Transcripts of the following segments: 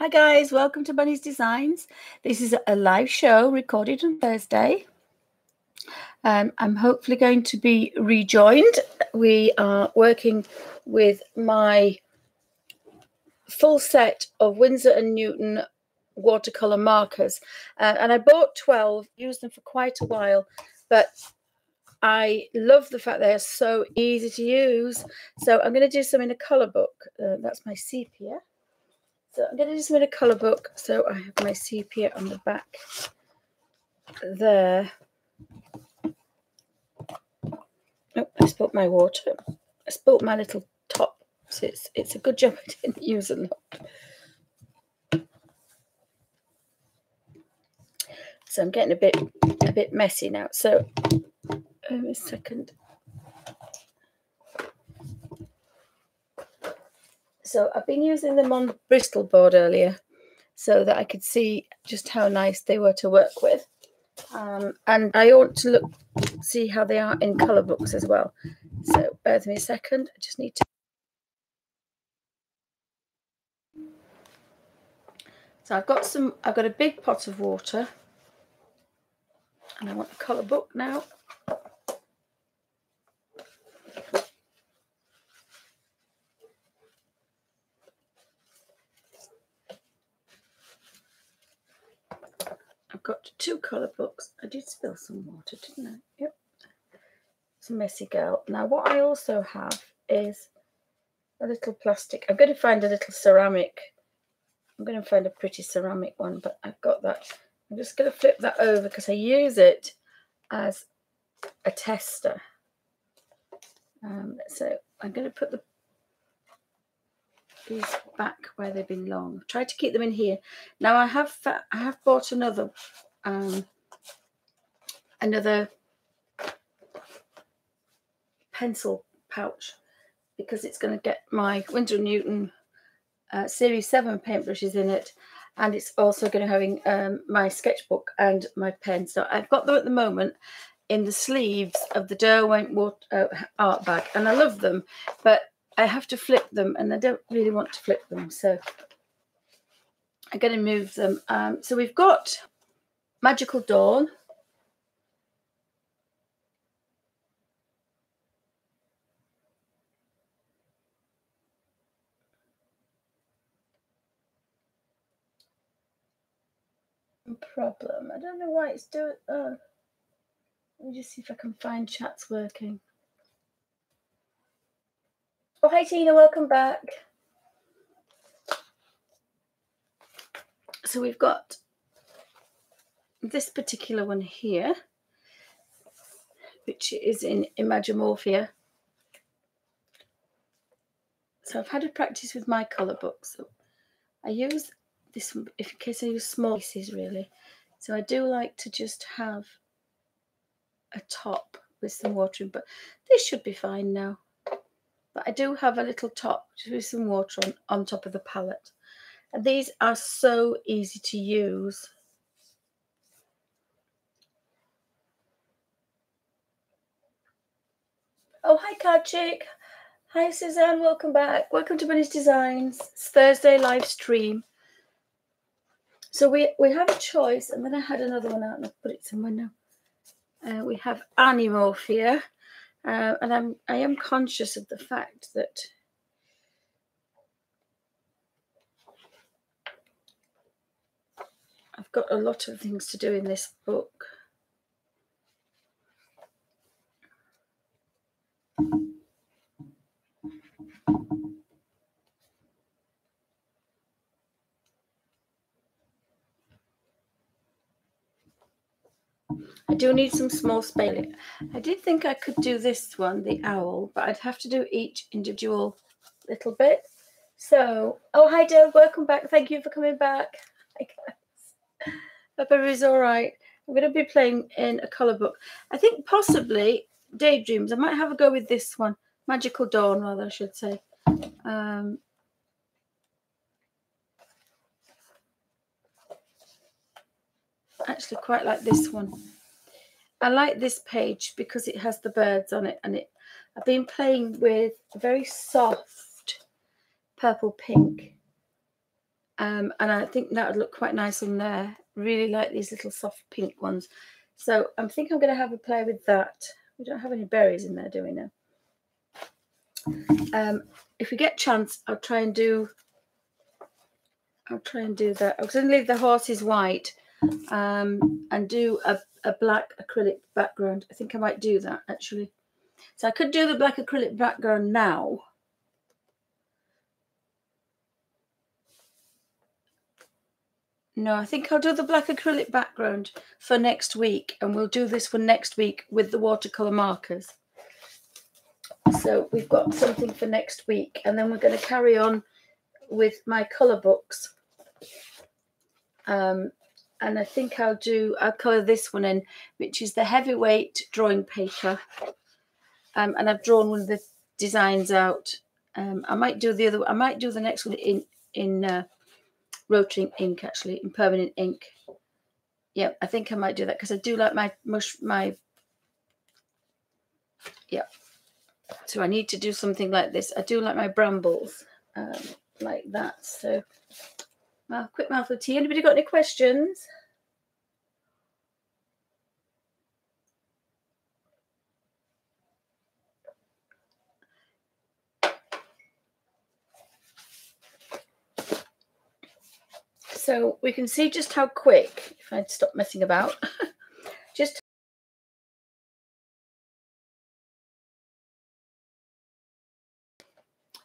Hi guys, welcome to Bunny's Designs. This is a live show recorded on Thursday. I'm hopefully going to be rejoined. We are working with my full set of Windsor and Newton watercolor markers, and I bought 12, used them for quite a while, but I love the fact they are so easy to use. So I'm going to do some in a color book. That's my sepia. So I'm going to do some in a colour book. So I have my sepia on the back there. Oh, I spilt my water. I spilt my little top. So it's a good job I didn't use a lot. So I'm getting a bit messy now. So a second. So I've been using them on Bristol board earlier so that I could see just how nice they were to work with. And I ought to see how they are in colour books as well. So bear with me a second. I just need to. So I've got a big pot of water, and I want a colour book now. I've got 2 colour books. I did spill some water, didn't I? Yep. It's a messy girl. Now what I also have is a little plastic. I'm going to find a little ceramic. I'm going to find a pretty ceramic one, but I've got that. I'm just going to flip that over because I use it as a tester. So I'm going to put these back where they belong. I've tried to keep them in here. Now I have bought another pencil pouch because it's going to get my Windsor and Newton Series 7 paintbrushes in it, and it's also going to have my sketchbook and my pen. So I've got them at the moment in the sleeves of the Derwent art bag, and I love them, but I have to flip them, and I don't really want to flip them, so I'm going to move them. So we've got Magical Dawn. Problem. I don't know why it's doing. Oh, let me just see if I can find chats working. Oh, hi Tina, welcome back. So we've got this particular one here, which is in Imagimorphia. So I've had a practice with my colour book. So I use this one in case I use small pieces, really. So I do like to just have a top with some water in, but this should be fine now. But I do have a little top just with some water on top of the palette. And these are so easy to use. Oh, hi Kachik. Hi Suzanne, welcome back. Welcome to Bunny's Designs. It's Thursday live stream. So we have a choice, and then I had another one out and I'll put it somewhere now. We have Animorphia, and I am conscious of the fact that I've got a lot of things to do in this book. I do need some small space. I did think I could do this one, the owl, but I'd have to do each individual little bit. So, oh, hi Dale, welcome back. Thank you for coming back. Hi guys. Hope everybody's all right. I'm going to be playing in a colour book. I think possibly Daydreams. I might have a go with this one. Magical Dawn, rather, I should say. Actually quite like this one. I like this page because it has the birds on it, and I've been playing with a very soft purple pink And I think that would look quite nice on there. Really like these little soft pink ones. So I think I'm going to have a play with that. We don't have any berries in there, do we now? If we get a chance, I'll try and do that. I was going to leave the horses white and do a black acrylic background. I think I might do that, actually. So I could do the black acrylic background now. No, I think I'll do the black acrylic background for next week, and we'll do this one next week with the watercolour markers. So we've got something for next week, and then we're going to carry on with my colour books. And I think I'll colour this one in, which is the heavyweight drawing paper. And I've drawn one of the designs out. I might do the next one in rotary ink, actually, in permanent ink. Yeah, I think I might do that because I do like yeah. So I need to do something like this. I do like my brambles like that. So, quick mouthful of tea. Anybody got any questions? So we can see just how quick, if I'd stop messing about, just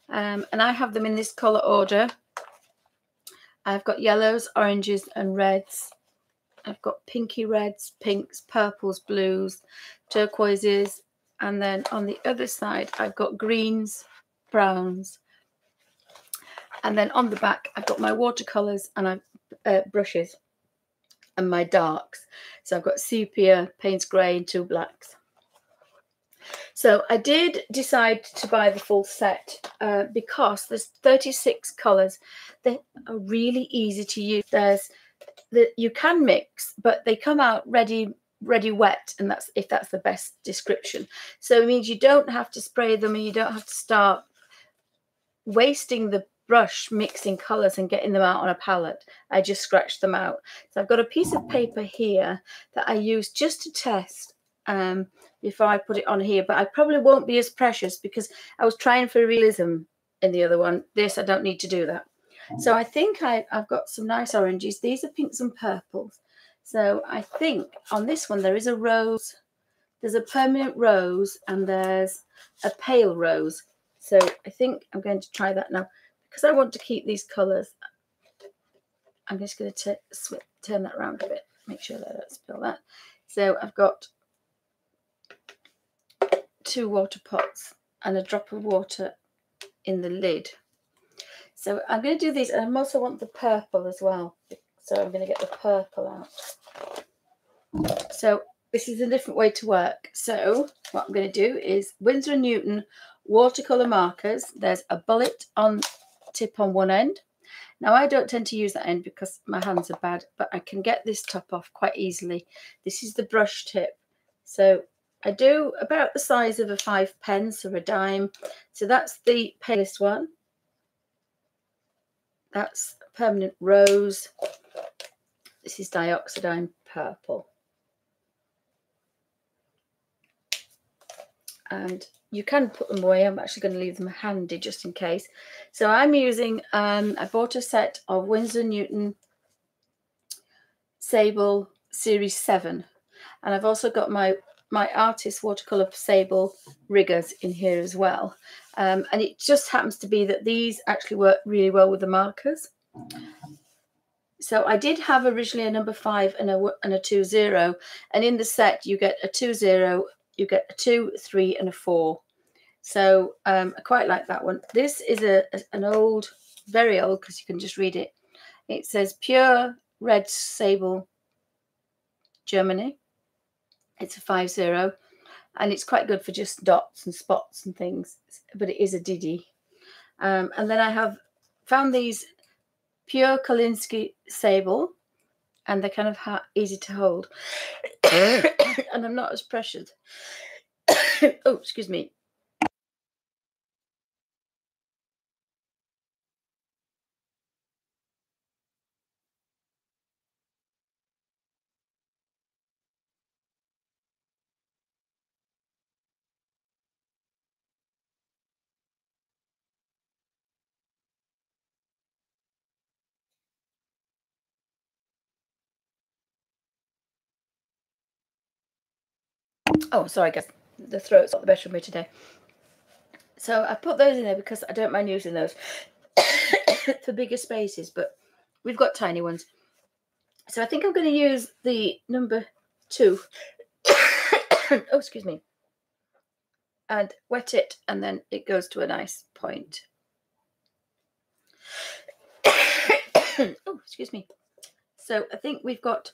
and I have them in this colour order. I've got yellows, oranges and reds. I've got pinky reds, pinks, purples, blues, turquoises, and then on the other side I've got greens, browns, and then on the back I've got my watercolours and I've brushes and my darks. So I've got sepia, Payne's grey and 2 blacks. So I did decide to buy the full set because there's 36 colours. They are really easy to use. You can mix, but they come out ready wet, and that's the best description. So it means you don't have to spray them and you don't have to start wasting the brush mixing colours and getting them out on a palette. I just scratched them out. So I've got a piece of paper here that I use just to test before I put it on here, but I probably won't be as precious because I was trying for realism in the other one. This, I don't need to do that. So I think I've got some nice oranges. These are pinks and purples. So I think on this one there is a rose, there's a permanent rose, and there's a pale rose. So I think I'm going to try that now because I want to keep these colours. I'm just going to turn that around a bit, make sure that I don't spill that. So I've got 2 water pots and a drop of water in the lid. So I'm going to do these, and I also want the purple as well. So I'm going to get the purple out. So this is a different way to work. So what I'm going to do is Windsor and Newton watercolour markers. There's a bullet on tip on one end. Now I don't tend to use that end because my hands are bad, but I can get this top off quite easily. This is the brush tip. So I do about the size of a 5p or a dime. So that's the palest one. That's permanent rose. This is dioxidine purple. And you can put them away. I'm actually going to leave them handy just in case. So I'm using, I bought a set of Windsor and Newton Sable Series 7. And I've also got my Artist Watercolour Sable Riggers in here as well. And it just happens to be that these actually work really well with the markers. So I did have originally a number 5 and a 2-0. And in the set, you get a 2-0, you get a 2, 3 and a 4. So I quite like that one. This is an old, very old, because you can just read it. It says Pure Red Sable Germany. It's a 5-0, and it's quite good for just dots and spots and things, but it is a Diddy. And then I have found these Pure Kolinsky Sable, and they're kind of easy to hold. And I'm not as precious. Oh, excuse me. Oh, sorry guys, the throat's not the best of me today. So I put those in there because I don't mind using those for bigger spaces, but we've got tiny ones. So I think I'm going to use the number 2. Oh, excuse me. And wet it, and then it goes to a nice point. Oh, excuse me. So I think we've got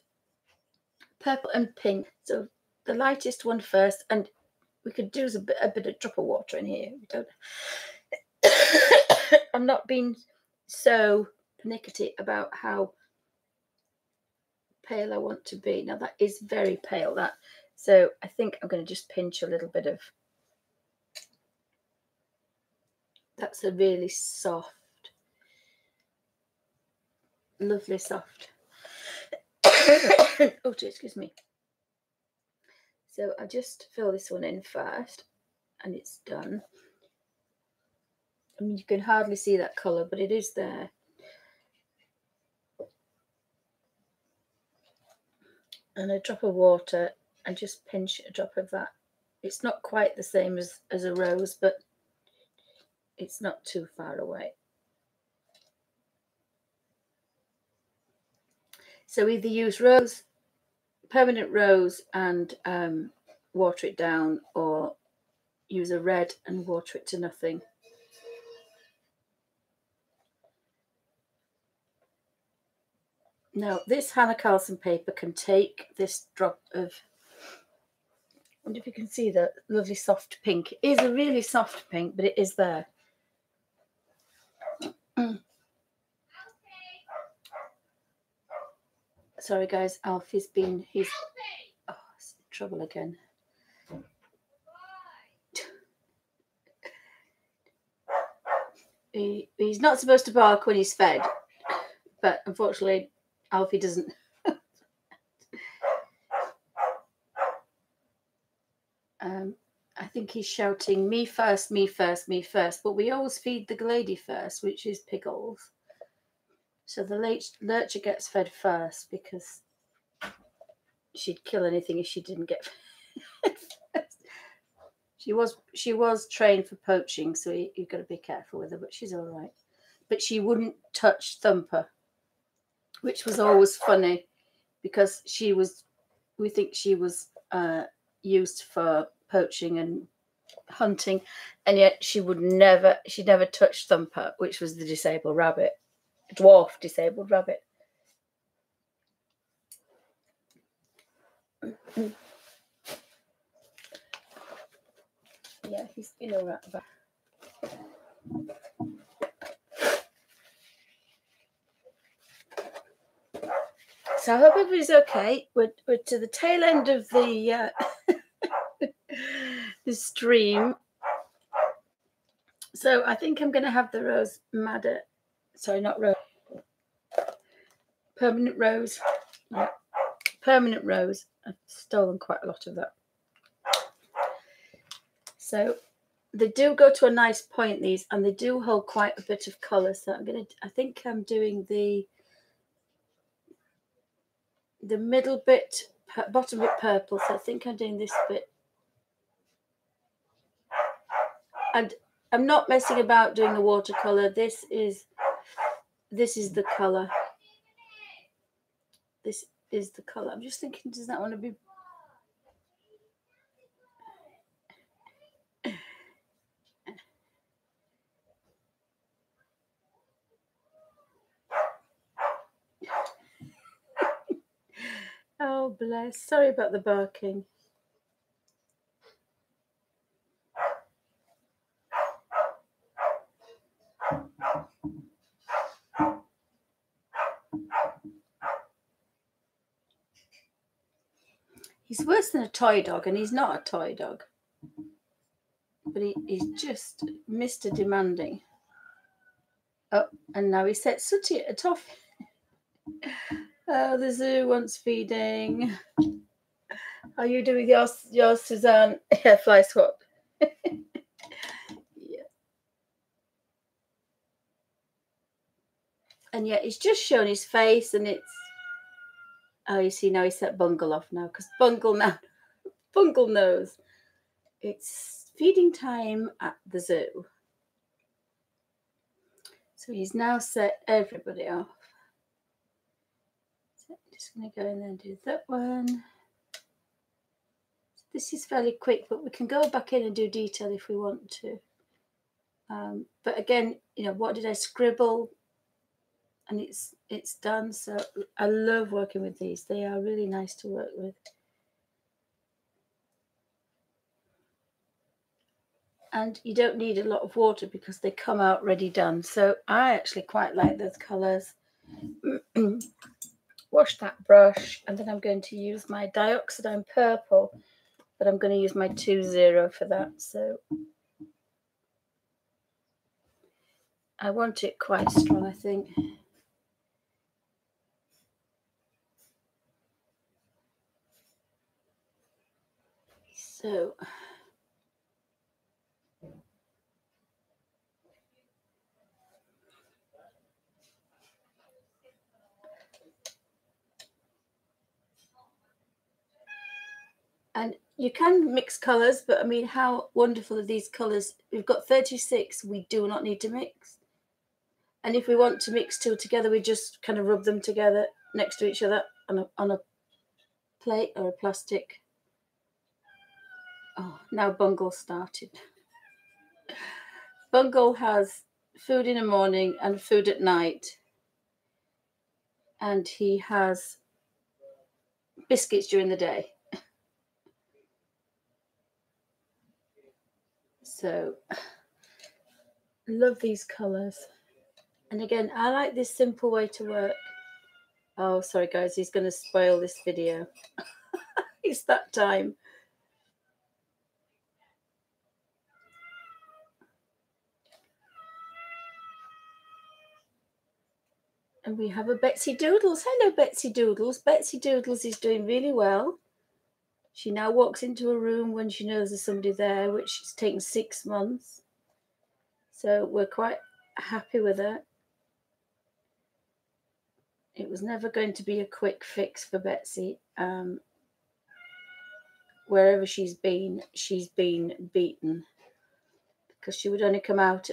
purple and pink. So the lightest one first, and we could do a bit of drop of water in here. We don't. I'm not being so pernickety about how pale I want to be. Now that is very pale, that. So I think I'm going to just pinch a little bit of. That's a really soft, lovely soft. Oh, excuse me. So I just fill this one in first, and it's done. I mean, you can hardly see that colour, but it is there. And a drop of water, and just pinch a drop of that. It's not quite the same as a rose, but it's not too far away. So either use rose, permanent rose, and water it down, or use a red and water it to nothing. Now, this Hannah Karlzon paper can take this drop of, I wonder if you can see that lovely soft pink. It is a really soft pink, but it is there. Sorry, guys, Alfie's he's in trouble again. He's not supposed to bark when he's fed, but unfortunately, Alfie doesn't. I think he's shouting, me first, me first, me first. But we always feed the lady first, which is Pickles. So the lurcher gets fed first because she'd kill anything if she didn't get fed first. She was trained for poaching, so you've got to be careful with her, but she's all right. But she wouldn't touch Thumper, which was always funny because we think she was used for poaching and hunting, and yet she'd never touch Thumper, which was the disabled rabbit, dwarf disabled rabbit. Yeah, he's been all right about. So I hope everybody's okay. We're to the tail end of the the stream. So I think I'm going to have the rose madder. Sorry, not rose. Permanent rose. Yeah. Permanent rose. I've stolen quite a lot of that. So they do go to a nice point, these, and they do hold quite a bit of colour. So I think I'm doing the middle bit, bottom bit purple. So I think I'm doing this bit. And I'm not messing about doing the watercolour. This is the colour. This is the colour. I'm just thinking, does that want to be... Oh, bless. Sorry about the barking. He's worse than a toy dog, and he's not a toy dog. But he's just Mr. Demanding. Oh, and now he sets Sooty at a toffee. Oh, the zoo wants feeding. Are you doing yours, Suzanne? Yeah, fly swap. Yeah. And yet he's just shown his face, and it's... Oh, you see, now he set Bungle off now, because Bungle now Bungle knows. It's feeding time at the zoo. So he's now set everybody off. So I'm just going to go in there and do that one. This is fairly quick, but we can go back in and do detail if we want to. But again, you know, what did I scribble? And it's done. So I love working with these. They are really nice to work with. And you don't need a lot of water because they come out ready done. So I actually quite like those colours. Wash that brush, and then I'm going to use my dioxidine purple, but I'm going to use my 2-0 for that. So I want it quite strong, I think. So and you can mix colours, but I mean, how wonderful are these colours? We've got 36, we do not need to mix. And if we want to mix two together, we just kind of rub them together next to each other on a plate or a plastic. Oh, now Bungle started. Bungle has food in the morning and food at night. And he has biscuits during the day. So, love these colours. And again, I like this simple way to work. Oh, sorry guys, he's going to spoil this video. It's that time. And we have a Betsy Doodles. Hello, Betsy Doodles. Betsy Doodles is doing really well. She now walks into a room when she knows there's somebody there, which has taken 6 months. So we're quite happy with her. It was never going to be a quick fix for Betsy. Wherever she's been beaten because she would only come out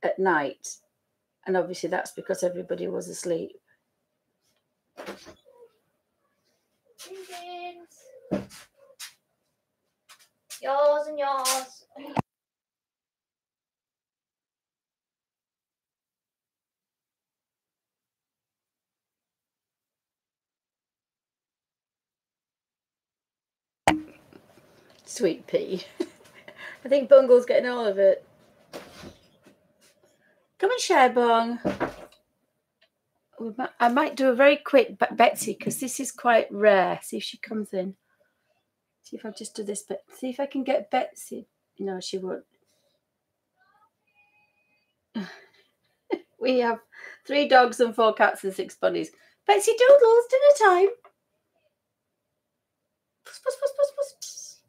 at night. And obviously that's because everybody was asleep. Yours and yours. Sweet pea. I think Bungle's getting all of it. Come and share, Bung. I might do a very quick Betsy because this is quite rare. See if she comes in. See if I just do this bit. See if I can get Betsy. No, she won't. We have 3 dogs and 4 cats and 6 bunnies. Betsy Doodles, dinner time. Puss, puss, puss, puss, puss.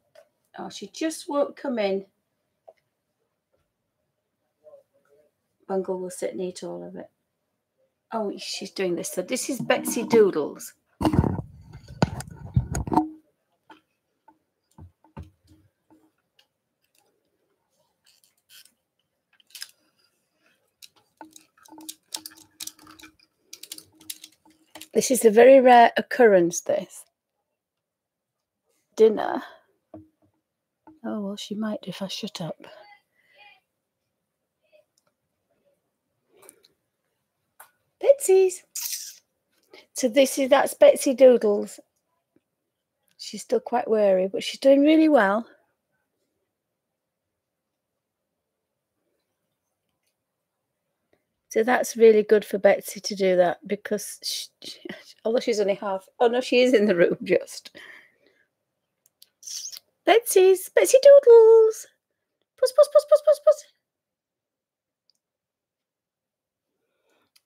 Oh, she just won't come in. Bungle will sit and eat all of it. Oh, she's doing this. So this is Betsy Doodles. This is a very rare occurrence, this. Dinner. Oh, well, she might if I shut up. Betsy's. So that's Betsy Doodles. She's still quite wary, but she's doing really well. So that's really good for Betsy to do that because although she's only half. Oh no, she is in the room just. Betsy Doodles. Puss, puss, puss, puss, puss, puss.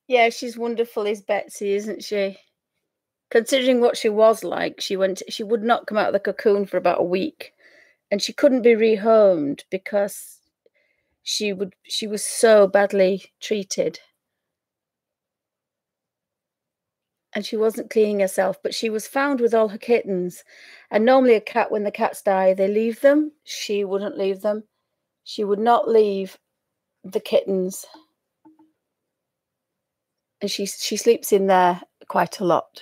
Yeah, she's wonderful, is Betsy, isn't she? Considering what she was like, she would not come out of the cocoon for about a week, and she couldn't be rehomed because she was so badly treated. and she wasn't cleaning herself, but she was found with all her kittens. And normally a cat, when the cats die, they leave them. She wouldn't leave them. She would not leave the kittens. And she sleeps in there quite a lot.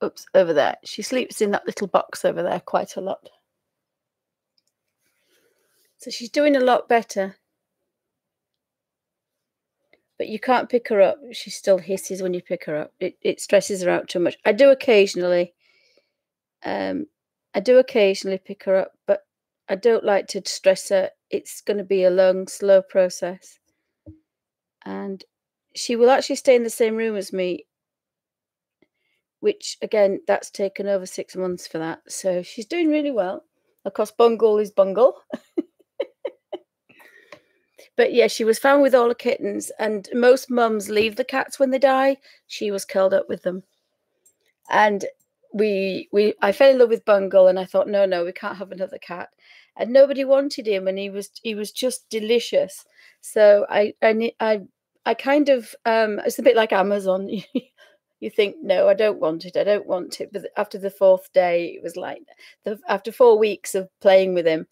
Oops, over there. She sleeps in that little box over there quite a lot. So she's doing a lot better. But you can't pick her up. She still hisses when you pick her up. It stresses her out too much. I do occasionally pick her up, but I don't like to stress her. It's going to be a long, slow process. And she will actually stay in the same room as me, which, again, that's taken over 6 months for that. So she's doing really well. Of course, Bungle is Bungle. But yeah, she was found with all the kittens, and most mums leave the cats when they die. She was curled up with them. And I fell in love with Bungle, and I thought, no, we can't have another cat. And nobody wanted him, and he was just delicious. So I kind of it's a bit like Amazon. You think, no, I don't want it. But after the 4th day, it was like after 4 weeks of playing with him,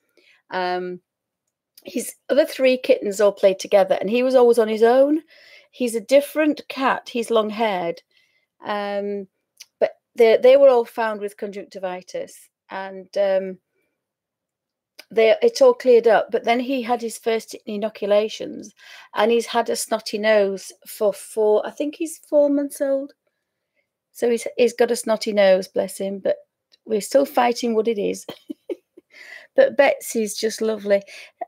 his other 3 kittens all played together, and he was always on his own. He's a different cat. He's long-haired, but they were all found with conjunctivitis, and it's all cleared up. But then he had his first inoculations, and he's had a snotty nose for 4. I think he's 4 months old. So he's got a snotty nose, bless him. But we're still fighting what it is. But Betsy's just lovely.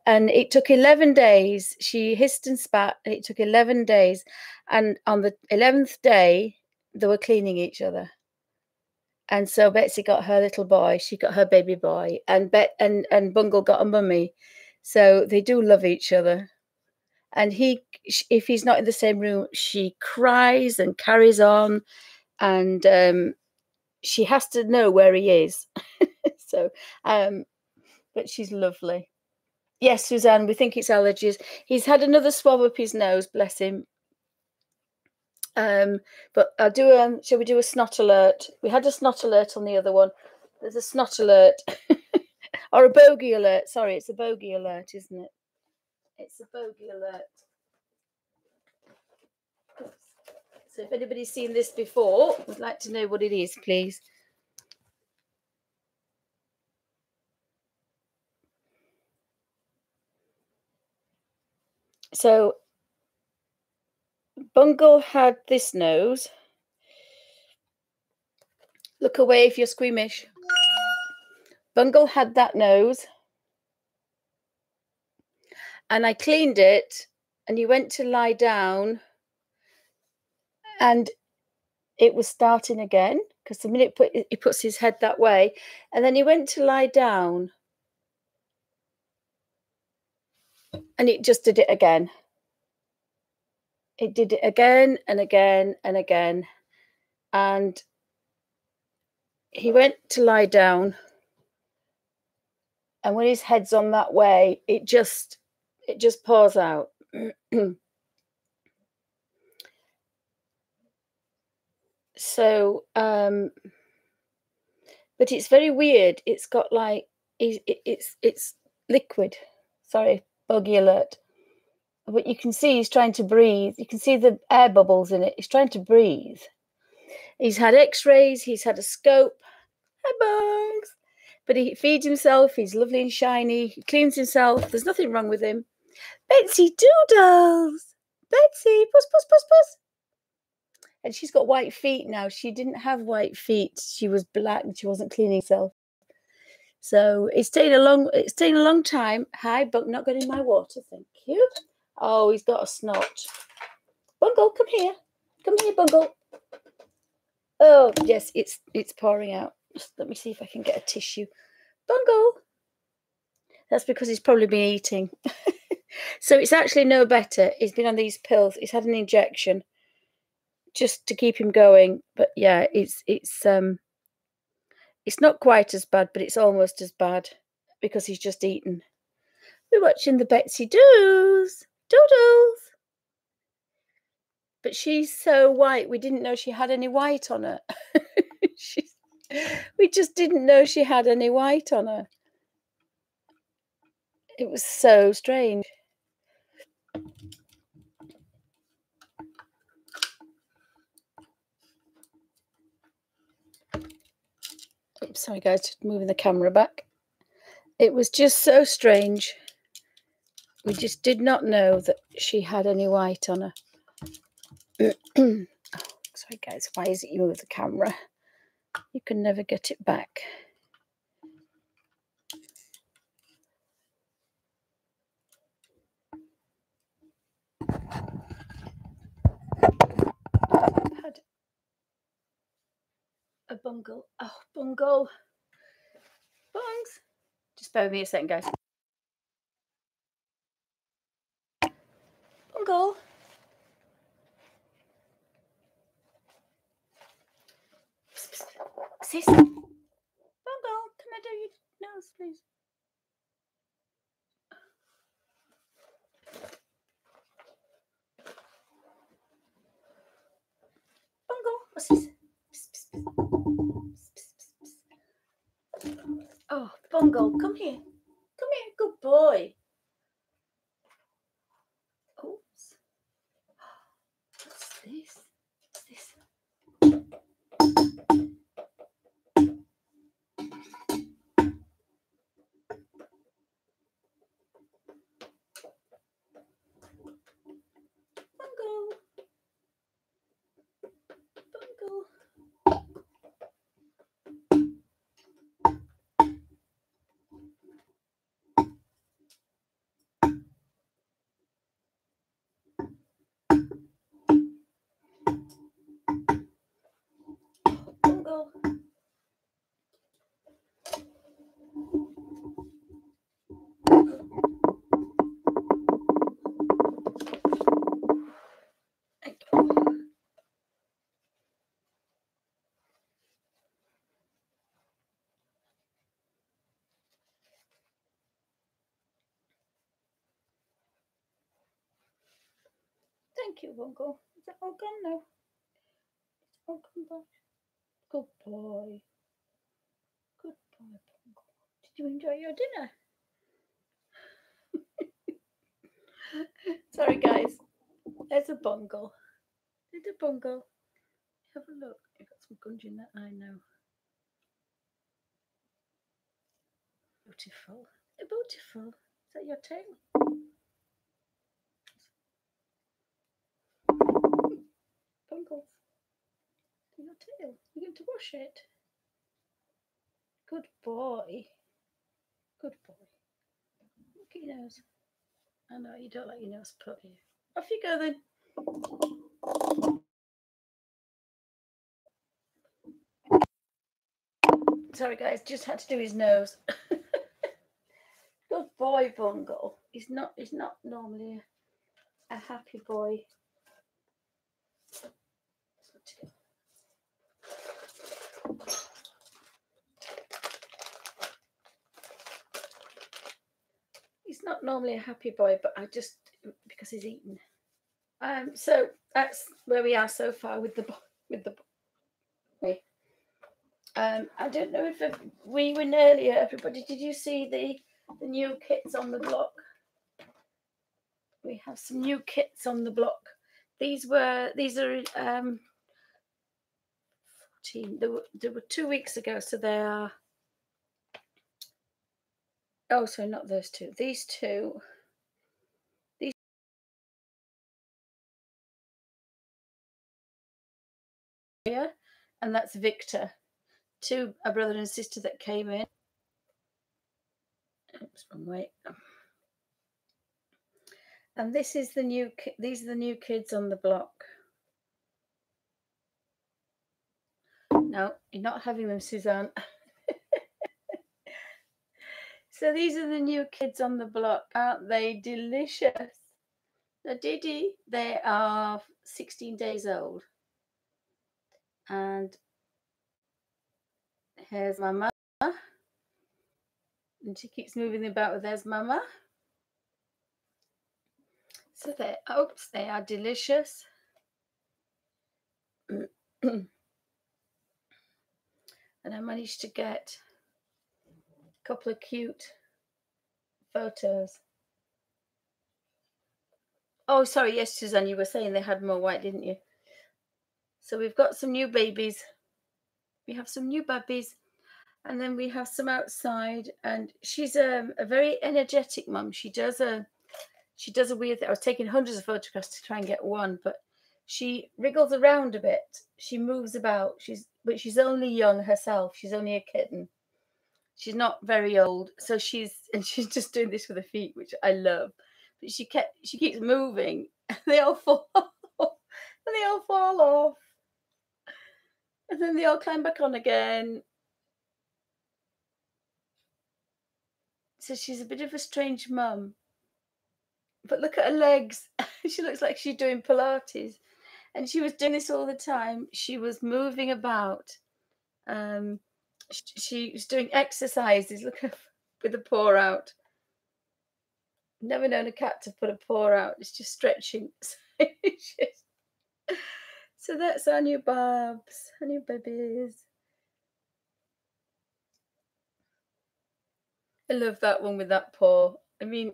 And it took 11 days. She hissed and spat. And it took 11 days. And on the 11th day, they were cleaning each other. And so Betsy got her little boy. She got her baby boy. And Bungle got a mummy. So they do love each other. And if he's not in the same room, she cries and carries on. And she has to know where he is. So, but she's lovely. Yes, Suzanne, we think it's allergies. He's had another swab up his nose, bless him. But I'll do shall we do a snot alert? We had a snot alert on the other one. There's a snot alert. Or a bogey alert. Sorry, it's a bogey alert, isn't it? It's a bogey alert. Oops. So if anybody's seen this before, would like to know what it is, please. So Bungle had this nose. Look away if you're squeamish. Bungle had that nose. And I cleaned it, and he went to lie down, and it was starting again, because the minute he puts his head that way, and then he went to lie down, and it just did it again. It did it again and again and again. And he went to lie down, and when his head's on that way, it just pours out. So, but it's very weird. It's got like it's liquid. Sorry, bogey alert. But you can see he's trying to breathe. You can see the air bubbles in it. He's trying to breathe. He's had X-rays. He's had a scope. Hi, bugs. But he feeds himself. He's lovely and shiny. He cleans himself. There's nothing wrong with him. Betsy Doodles. Betsy, puss, puss, puss, puss. And she's got white feet now. She didn't have white feet. She was black and she wasn't cleaning herself. So it's taken a long time. Hi, but not getting my water. Thank you. Oh, he's got a snot. Bungle, come here. Come here, Bungle. Oh, yes, it's pouring out. Just let me see if I can get a tissue. Bungle. That's because he's probably been eating. So it's actually no better. He's been on these pills. He's had an injection just to keep him going. But yeah, it's not quite as bad, but it's almost as bad because he's just eaten. We're watching the Betsy Doodles. but she's so white. We didn't know she had any white on her. We just didn't know she had any white on her. It was so strange. Oops, sorry guys, just moving the camera back. It was just so strange. We just did not know that she had any white on her. Oh, sorry guys, why is it you move the camera? You can never get it back. Had a bungle. Oh, bungle. Bungs. Just bear with me a second, guys. Bungle. Sis. Bungle, can I do your nose, please? Bungle, what's this? Oh, Bungle, come here. Come here, good boy. Oops. What's this? What's this? Bungle. Bungle. Bungle. Thank you, Bungle. Is that all gone now? It's all come back. Good boy. Good boy, Bungle. Did you enjoy your dinner? Sorry, guys. There's a Bungle. There's a Bungle. Have a look. You've got some gunge in that eye now. Beautiful. Beautiful. Is that your tail? Bungles. Your tail. You're going to wash it. Good boy. Good boy. Look at your nose. I know you don't like your nose put here. Off you go then. Sorry guys, just had to do his nose. Good boy, Bungle. He's not normally a happy boy. He's not normally a happy boy, but I just because he's eaten. So that's where we are so far with the boy. I don't know if we went earlier. Everybody, did you see the new kits on the block? We have some new kits on the block. These are 14. They were 2 weeks ago, so they are. Oh, sorry, not those two. These two. These. Here, and that's Victor. Two, a brother and sister that came in. Oops, wrong way. And this is the new. These are the new kids on the block. No, you're not having them, Suzanne. So these are the new kids on the block. Aren't they delicious? Now, Diddy, they are 16 days old. And here's Mama. And she keeps moving about with there's Mama. So they are delicious. And I managed to get a couple of cute photos. Oh, sorry, yes, Suzanne, you were saying they had more white, didn't you? So we've got some new babies. We have some new babies, and then we have some outside. And she's a very energetic mum. She does a weird thing. I was taking hundreds of photographs to try and get one, but she wriggles around a bit. She moves about. She's only young herself. She's only a kitten. She's not very old, so she's just doing this with her feet, which I love. But she keeps moving, and they all fall off, and they all fall off, and then they all climb back on again. So she's a bit of a strange mum. But look at her legs. She looks like she's doing Pilates. And she was doing this all the time. She was moving about. She was doing exercises. Look at her with a paw out. Never known a cat to put a paw out. It's just stretching. So that's our new Babs, our new babies. I love that one with that paw. I mean,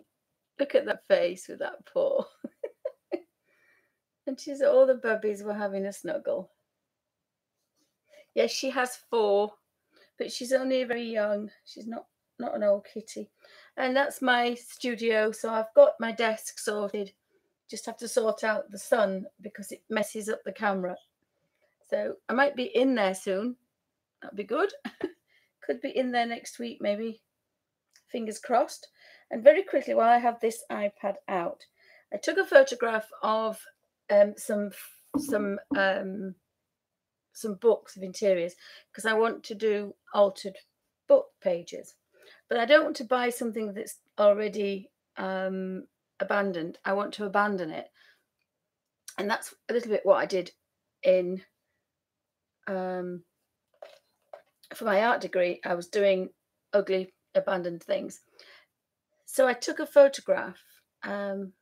look at that face with that paw. And all the bubbies were having a snuggle. Yes, she has 4, but she's only very young. She's not an old kitty. And that's my studio. So I've got my desk sorted. Just have to sort out the sun because it messes up the camera. So I might be in there soon. That'd be good. Could be in there next week, maybe. Fingers crossed. And very quickly, while I have this iPad out, I took a photograph of some books of interiors because I want to do altered book pages, but I don't want to buy something that's already abandoned. I want to abandon it, and that's a little bit what I did in for my art degree. I was doing ugly abandoned things, so I took a photograph, and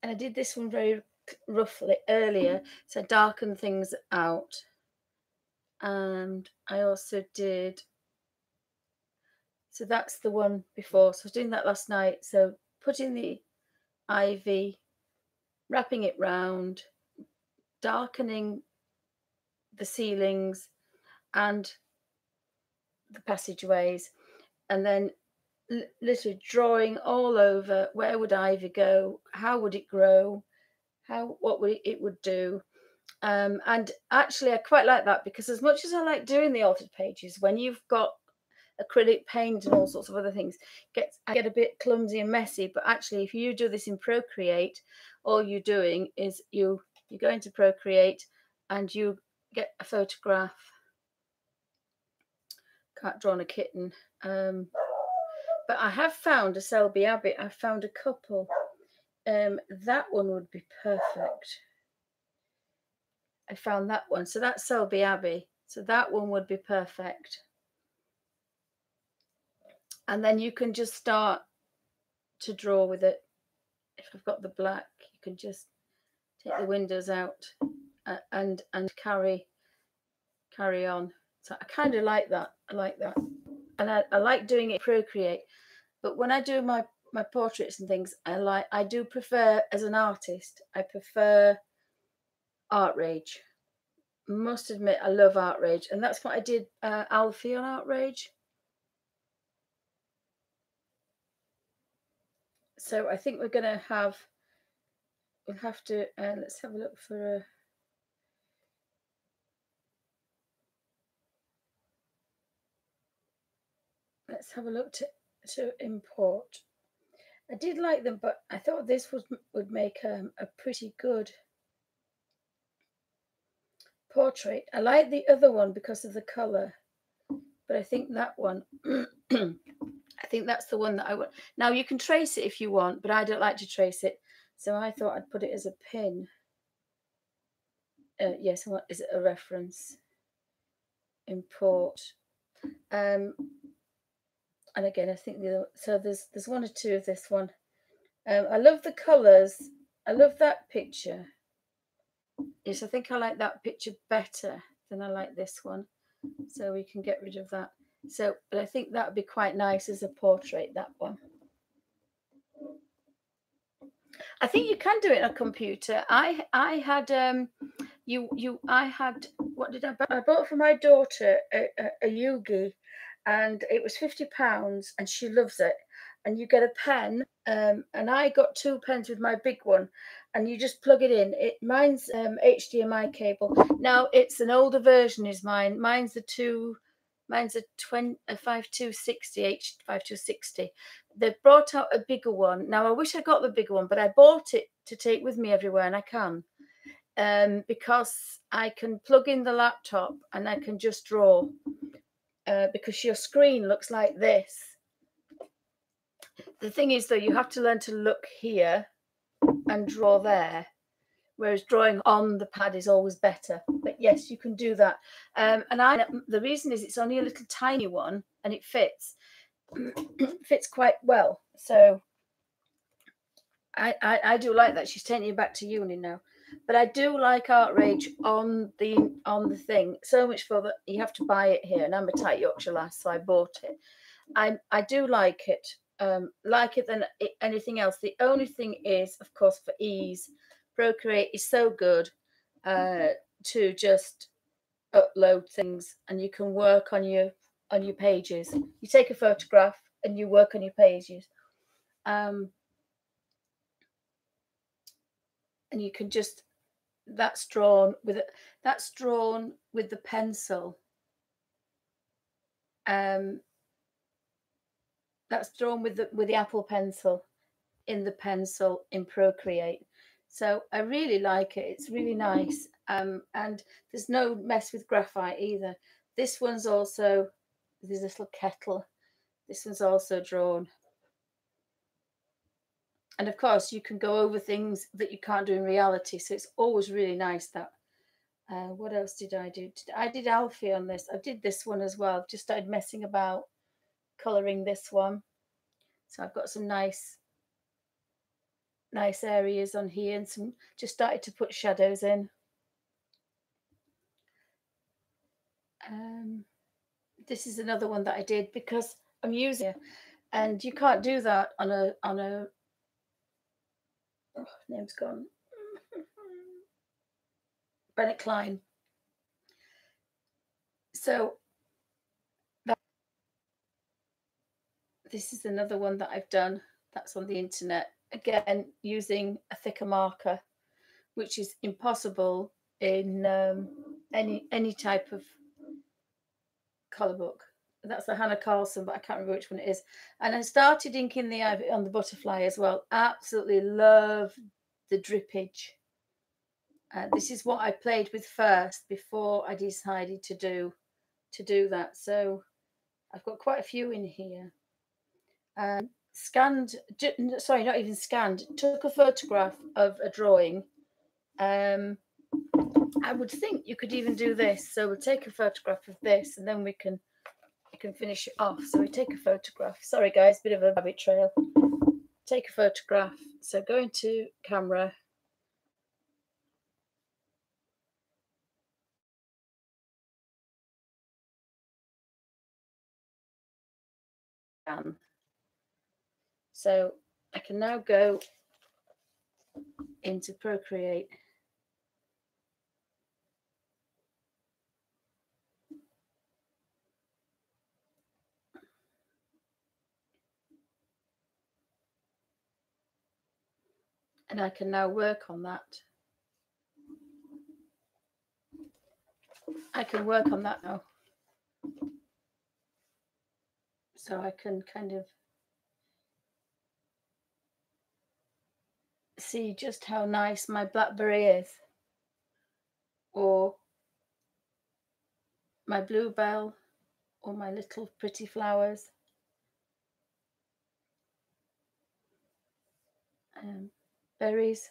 I did this one very roughly earlier, so I darkened things out. And I also did, so that's the one before. So I was doing that last night. So putting the ivy, wrapping it round, darkening the ceilings and the passageways, and then literally drawing all over where would ivy go, how would it grow, what it would do. And actually I quite like that because as much as I like doing the altered pages, when you've got acrylic paint and all sorts of other things, I get a bit clumsy and messy. But actually, if you do this in Procreate, all you're doing is you go into Procreate and you get a photograph. Can't draw on a kitten. But I have found a Selby Abbey. I found a couple. That one would be perfect. I found that one. So that's Selby Abbey. So that one would be perfect. And then you can just start to draw with it. If I've got the black, you can just take the windows out and carry on. So I kind of like that. I like that. And I like doing it Procreate. But when I do my portraits and things, I do prefer, as an artist, I prefer Art Rage. Must admit, I love Art Rage. And that's what I did Alfie on Art Rage. So I think we're going to have, we'll have to, let's have a look for a, let's have a look to import. I did like them, but I thought this would make a pretty good portrait. I like the other one because of the colour, but I think that one, I think that's the one that I would. Now you can trace it if you want, but I don't like to trace it, so I thought I'd put it as a pin. Yes, what is it? A reference. Import. And again, I think so there's 1 or 2 of this one. I love the colours. I love that picture. Yes, I think I like that picture better than I like this one. So we can get rid of that. So, but I think that would be quite nice as a portrait, that one. I think you can do it on a computer. I had I had, what did I buy? I bought for my daughter a Yugi, and it was £50, and she loves it. And you get a pen, and I got 2 pens with my big one, and you just plug it in. Mine's HDMI cable. Now it's an older version. Is mine? Mine's a 5260 H5260. They've brought out a bigger one. Now I wish I got the bigger one, but I bought it to take with me everywhere, and I can. Because I can plug in the laptop and I can just draw, because your screen looks like this. The thing is, though, you have to learn to look here and draw there, whereas drawing on the pad is always better. But yes, you can do that. And the reason is it's only a little tiny one, and it fits fits quite well. So I do like that. She's taking you back to uni now. But I do like Art Rage on the thing so much for that you have to buy it here. And I'm a tight Yorkshire lass, so I bought it. I do like it, like it than anything else. The only thing is, of course, for ease, Procreate is so good to just upload things, and you can work on your pages. You take a photograph and you work on your pages. And you can just, that's drawn with the pencil. That's drawn with the Apple Pencil in the pencil in Procreate. So I really like it. It's really nice. And there's no mess with graphite either. This one's also, there's this little kettle. This one's also drawn. And of course, you can go over things that you can't do in reality. So it's always really nice that. What else did I do? I did Alfie on this. I did this one as well. I've just started messing about colouring this one. So I've got some nice areas on here, and some just started to put shadows in. This is another one that I did because I'm using it, and you can't do that on a oh, name's gone. Bennett Klein. So this is another one that I've done that's on the internet, again using a thicker marker, which is impossible in any type of colour book. That's the Hannah Karlzon, but I can't remember which one it is. And I started inking the ivy on the butterfly as well. Absolutely love the drippage. This is what I played with first before I decided to do that. So I've got quite a few in here. Scanned, sorry, not even scanned, took a photograph of a drawing. I would think you could even do this. So we'll take a photograph of this, and then we can finish it off. So we take a photograph. Sorry guys, bit of a rabbit trail. Take a photograph. So go into camera. So I can now go into Procreate. And I can now work on that. I can work on that now. So I can kind of see just how nice my blackberry is, or my bluebell, or my little pretty flowers. Berries,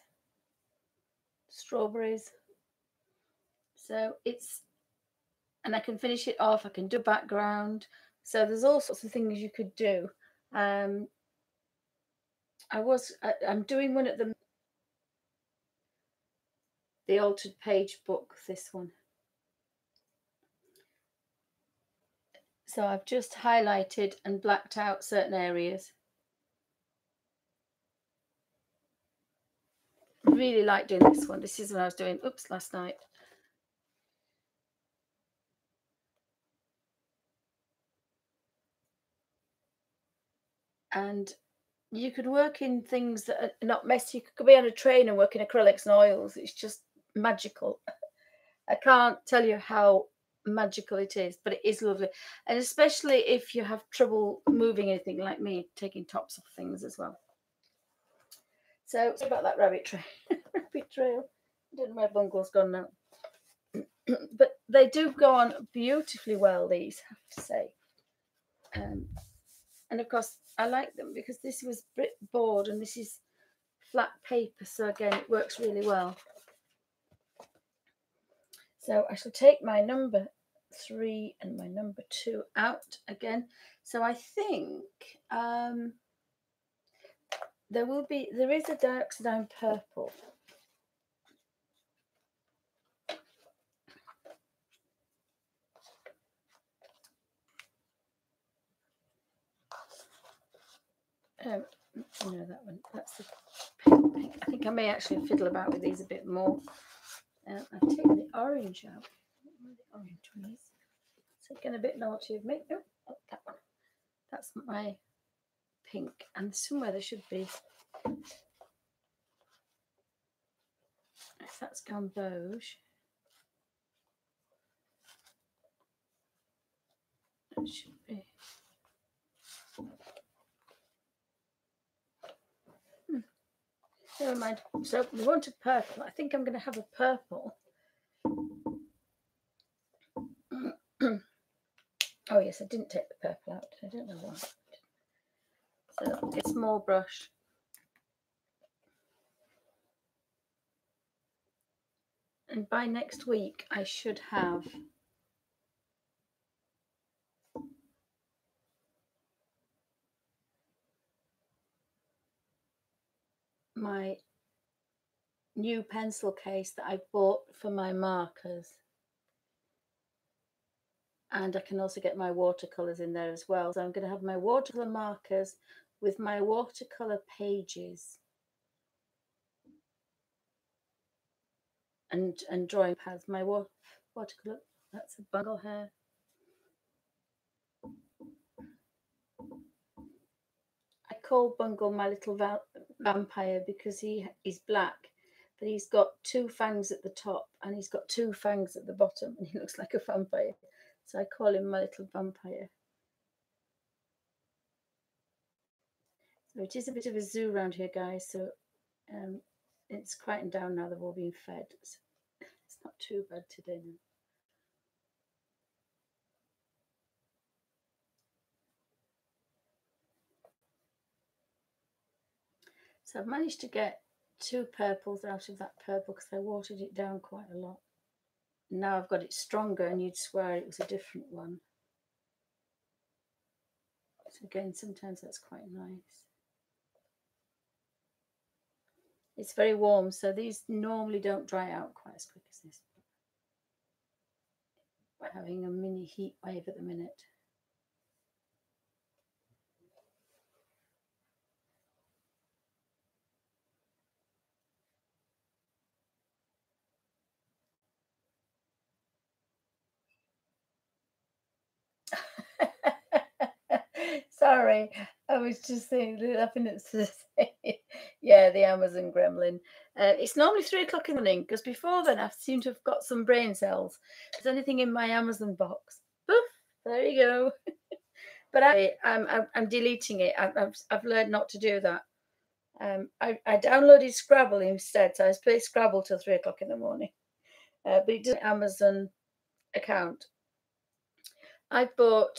strawberries. So it's, and I can finish it off. I can do background. So there's all sorts of things you could do. I'm doing one at the altered page book, this one. So I've just highlighted and blacked out certain areas. Really like doing this one. This is what I was doing, last night. And you could work in things that are not messy. You could be on a train and work in acrylics and oils. It's just magical. I can't tell you how magical it is, but it is lovely. And especially if you have trouble moving anything like me, taking tops off things as well. So sorry about that rabbit trail. Rabbit trail. I don't know where Bungle's gone now. But they do go on beautifully well, these, I have to say. And of course, I like them because this was board and this is flat paper. So again, it works really well. So I shall take my number 3 and my number 2 out again. So I think there is a dioxidine purple. No, that one. That's the pink. I think I may actually fiddle about with these a bit more. I've taken the orange out. Where the orange one is. It's getting a bit naughty of me. Oh, that one. That's my pink. And somewhere there should be. If that's gamboge. It should be. Never mind. So we want a purple. I think I'm going to have a purple. Oh yes, I didn't take the purple out. I don't know why. So it's a small brush. And by next week, I should have my new pencil case that I bought for my markers. And I can also get my watercolors in there as well. So I'm going to have my watercolor markers with my watercolor pages and drawing pads. My watercolor, that's a bungle hair. I call Bungle my little vampire because he's black, but he's got 2 fangs at the top and he's got 2 fangs at the bottom and he looks like a vampire. So I call him my little vampire. So it is a bit of a zoo around here, guys. So it's quieting down now. They've all been fed. So it's not too bad today now. So I've managed to get 2 purples out of that purple because I watered it down quite a lot. Now I've got it stronger and you'd swear it was a different one. So again, sometimes that's quite nice. It's very warm, so these normally don't dry out quite as quick as this. We're having a mini heat wave at the minute. Sorry, I was just saying, laughing at yeah, the Amazon gremlin. It's normally 3 o'clock in the morning because before then I seem to have got some brain cells. If there's anything in my Amazon box, poof, there you go. But I'm deleting it. I've learned not to do that. I downloaded Scrabble instead, so I play Scrabble till 3 o'clock in the morning. But it doesn't Amazon account. I bought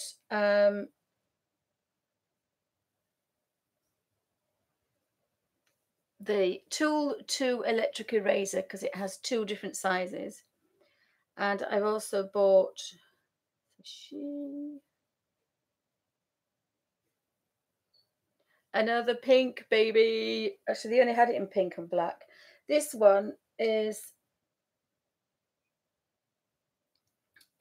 the Tool 2 electric eraser because it has 2 different sizes. And I've also bought another pink baby. Actually, they only had it in pink and black. This one is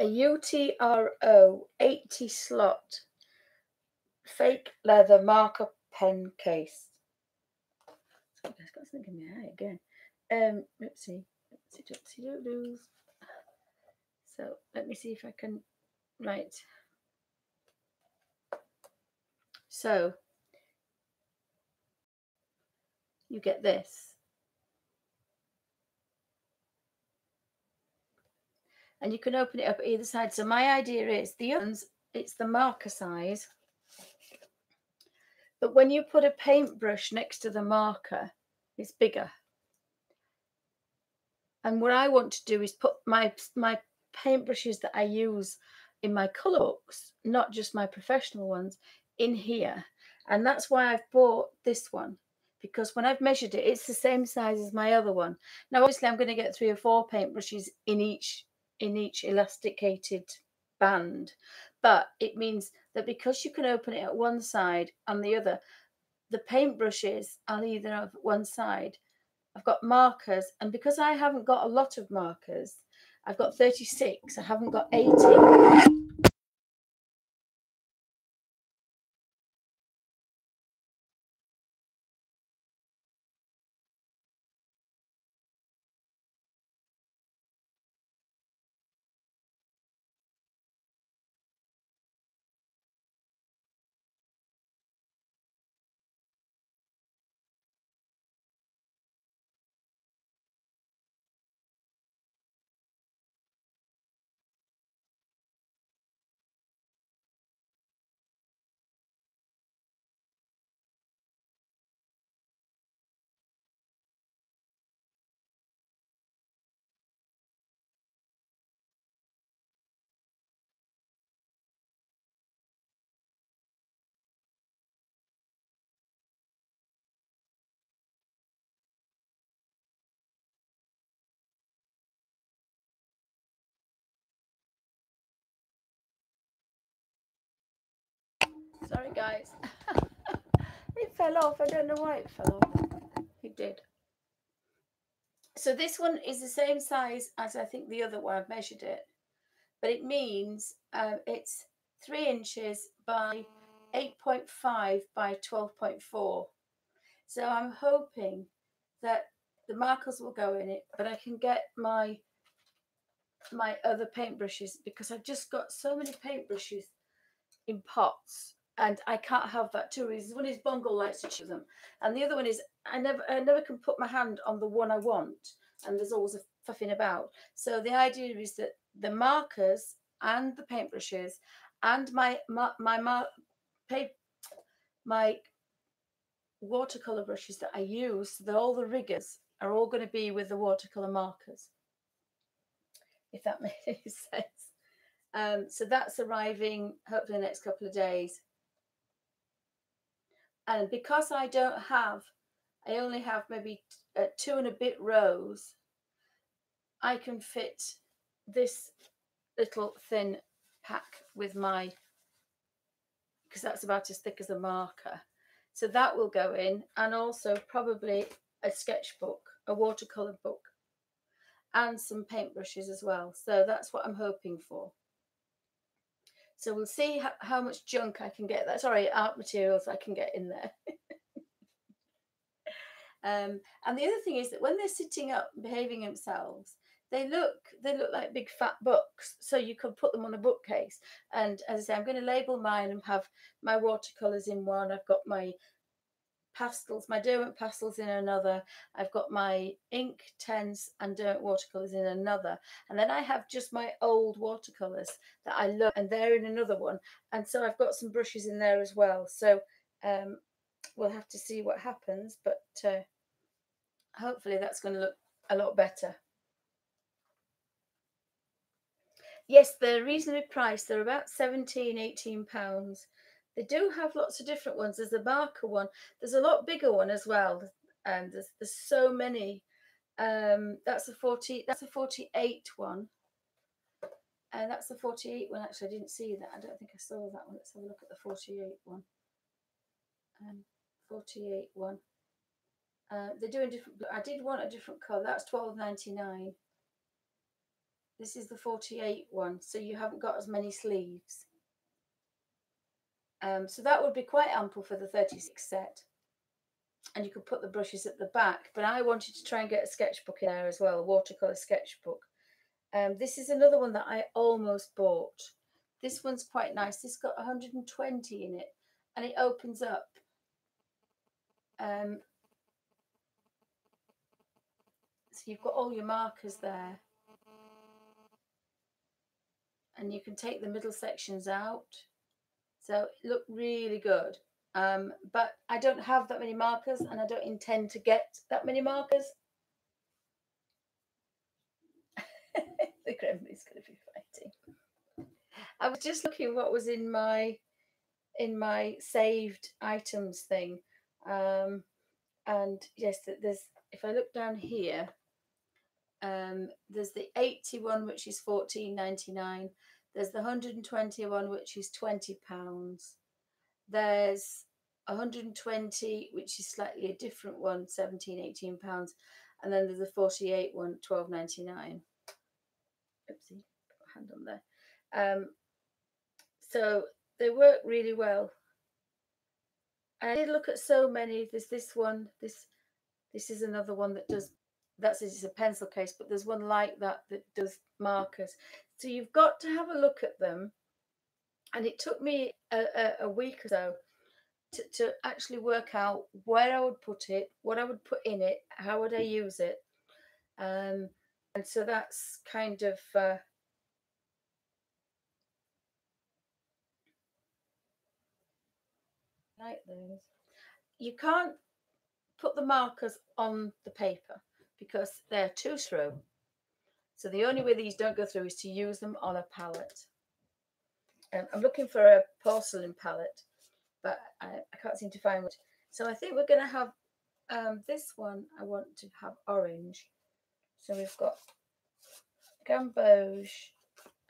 a UTRO 80 slot fake leather marker pen case. Sorry, I've got something in my eye again. Let's see. So let me see if I can write. So you get this. And you can open it up at either side. So my idea is the ones, it's the marker size. But when you put a paintbrush next to the marker, it's bigger. And what I want to do is put my paintbrushes that I use in my colour books, not just my professional ones, in here. And that's why I've bought this one, because when I've measured it, it's the same size as my other one. Now, obviously, I'm going to get 3 or 4 paintbrushes in each elasticated band, but it means that because you can open it at one side and the other, the paintbrushes are either of one side. I've got markers, and because I haven't got a lot of markers, I've got 36. I haven't got 80. Sorry, guys. It fell off. I don't know why it fell off. It did. So this one is the same size as I think the other one. I've measured it, but it means it's 3 inches by 8.5 by 12.4. So I'm hoping that the markers will go in it, but I can get my other paintbrushes, because I've just got so many paintbrushes in pots, and I can't have that. 2 reasons. One is Bungle likes to chew them, and the other one is I never can put my hand on the one I want, and there's always a fuffing about. So the idea is that the markers and the paintbrushes and my watercolor brushes that I use, that all the riggers are all going to be with the watercolor markers, if that makes any sense. So that's arriving hopefully the next couple of days. And because I only have maybe 2 and a bit rows, I can fit this little thin pack with because that's about as thick as a marker. So that will go in, and also probably a sketchbook, a watercolor book, and some paintbrushes as well. So that's what I'm hoping for. So we'll see how much junk I can get. Sorry, art materials I can get in there. And the other thing is that when they're sitting up, behaving themselves, they look like big fat books. So you can put them on a bookcase. And as I say, I'm going to label mine and have my watercolors in one. I've got my pastels, my Derwent pastels in another. I've got my ink tents and Derwent watercolors in another. And then I have just my old watercolors that I love, and they're in another one. And so I've got some brushes in there as well. So we'll have to see what happens, but hopefully that's going to look a lot better. Yes, they're reasonably priced. They're about £17-18. They do have lots of different ones. There's a marker one. There's a lot bigger one as well. And there's so many. That's a 48 one. And that's the 48 one. Actually, I didn't see that. I don't think I saw that one. Let's have a look at the 48 one. 48 one. They're doing different. I did want a different colour. That's £12.99. This is the 48 one, so you haven't got as many sleeves. So that would be quite ample for the 36 set. And you could put the brushes at the back, but I wanted to try and get a sketchbook in there as well, a watercolour sketchbook. This is another one that I almost bought. This one's quite nice. This got 120 in it, and it opens up. So you've got all your markers there, and you can take the middle sections out. So it looked really good. But I don't have that many markers, and I don't intend to get that many markers. The gremlin's going to be fighting. I was just looking what was in my saved items thing, and yes, there's, if I look down here, there's the 81 which is £14.99. There's the 121 which is £20. There's 120 which is slightly a different one, £17-18, and then there's a 48 one, £12.99. Oopsie, put my hand on there. So they work really well. I did look at so many. There's this one. This is another one that does. That's a pencil case, but there's one like that that does markers. So you've got to have a look at them. And it took me a week or so to actually work out where I would put it, what I would put in it, how would I use it. And so that's kind of like those. You can't put the markers on the paper because they're too through. So the only way these don't go through is to use them on a palette. I'm looking for a porcelain palette, but I can't seem to find it. So I think we're going to have this one. I want to have orange. So we've got gamboge.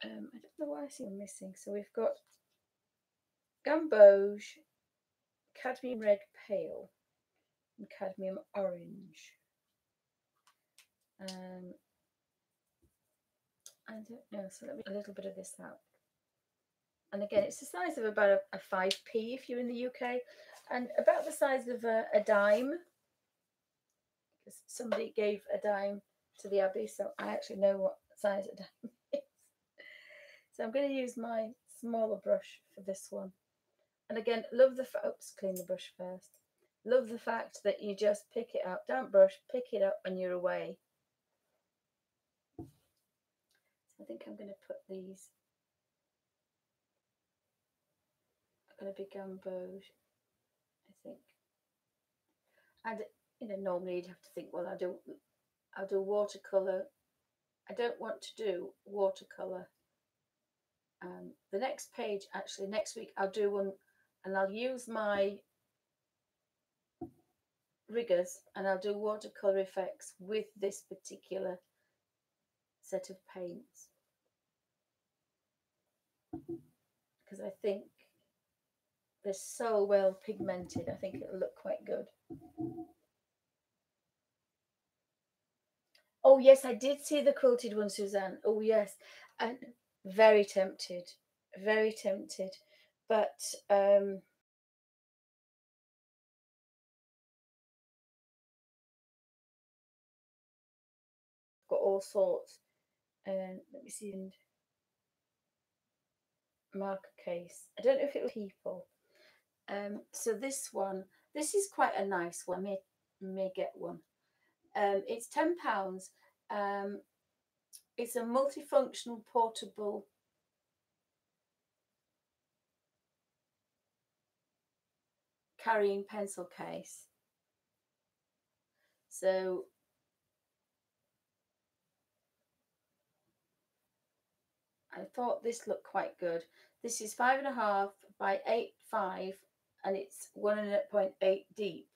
I don't know why I see them missing. So we've got gamboge, cadmium red pale, and cadmium orange. I don't know. So let me a little bit of this out. And again, it's the size of about a 5p if you're in the UK, and about the size of a dime. Because somebody gave a dime to the Abbey, so I actually know what size a dime is. So I'm going to use my smaller brush for this one. And again, love the oops, clean the brush first. Love the fact that you just pick it up, damp brush, pick it up, and you're away. So I think I'm going to put these. I'm going to be gamboge, I think. And you know, normally you'd have to think, well, I'll do watercolor. I don't want to do watercolor. The next page, actually, next week I'll do one, and I'll use my riggers, and I'll do watercolor effects with this particular set of paints, because I think they're so well pigmented. I think it'll look quite good. Oh yes, I did see the quilted one, Suzanne. Oh yes, and very tempted, but got all sorts. And let me see. Marker case. I don't know if it was people. So this one, this is quite a nice one. I may get one. It's £10. It's a multifunctional portable carrying pencil case. So I thought this looked quite good. This is 5.5 by 8.5, and it's 1.8 deep.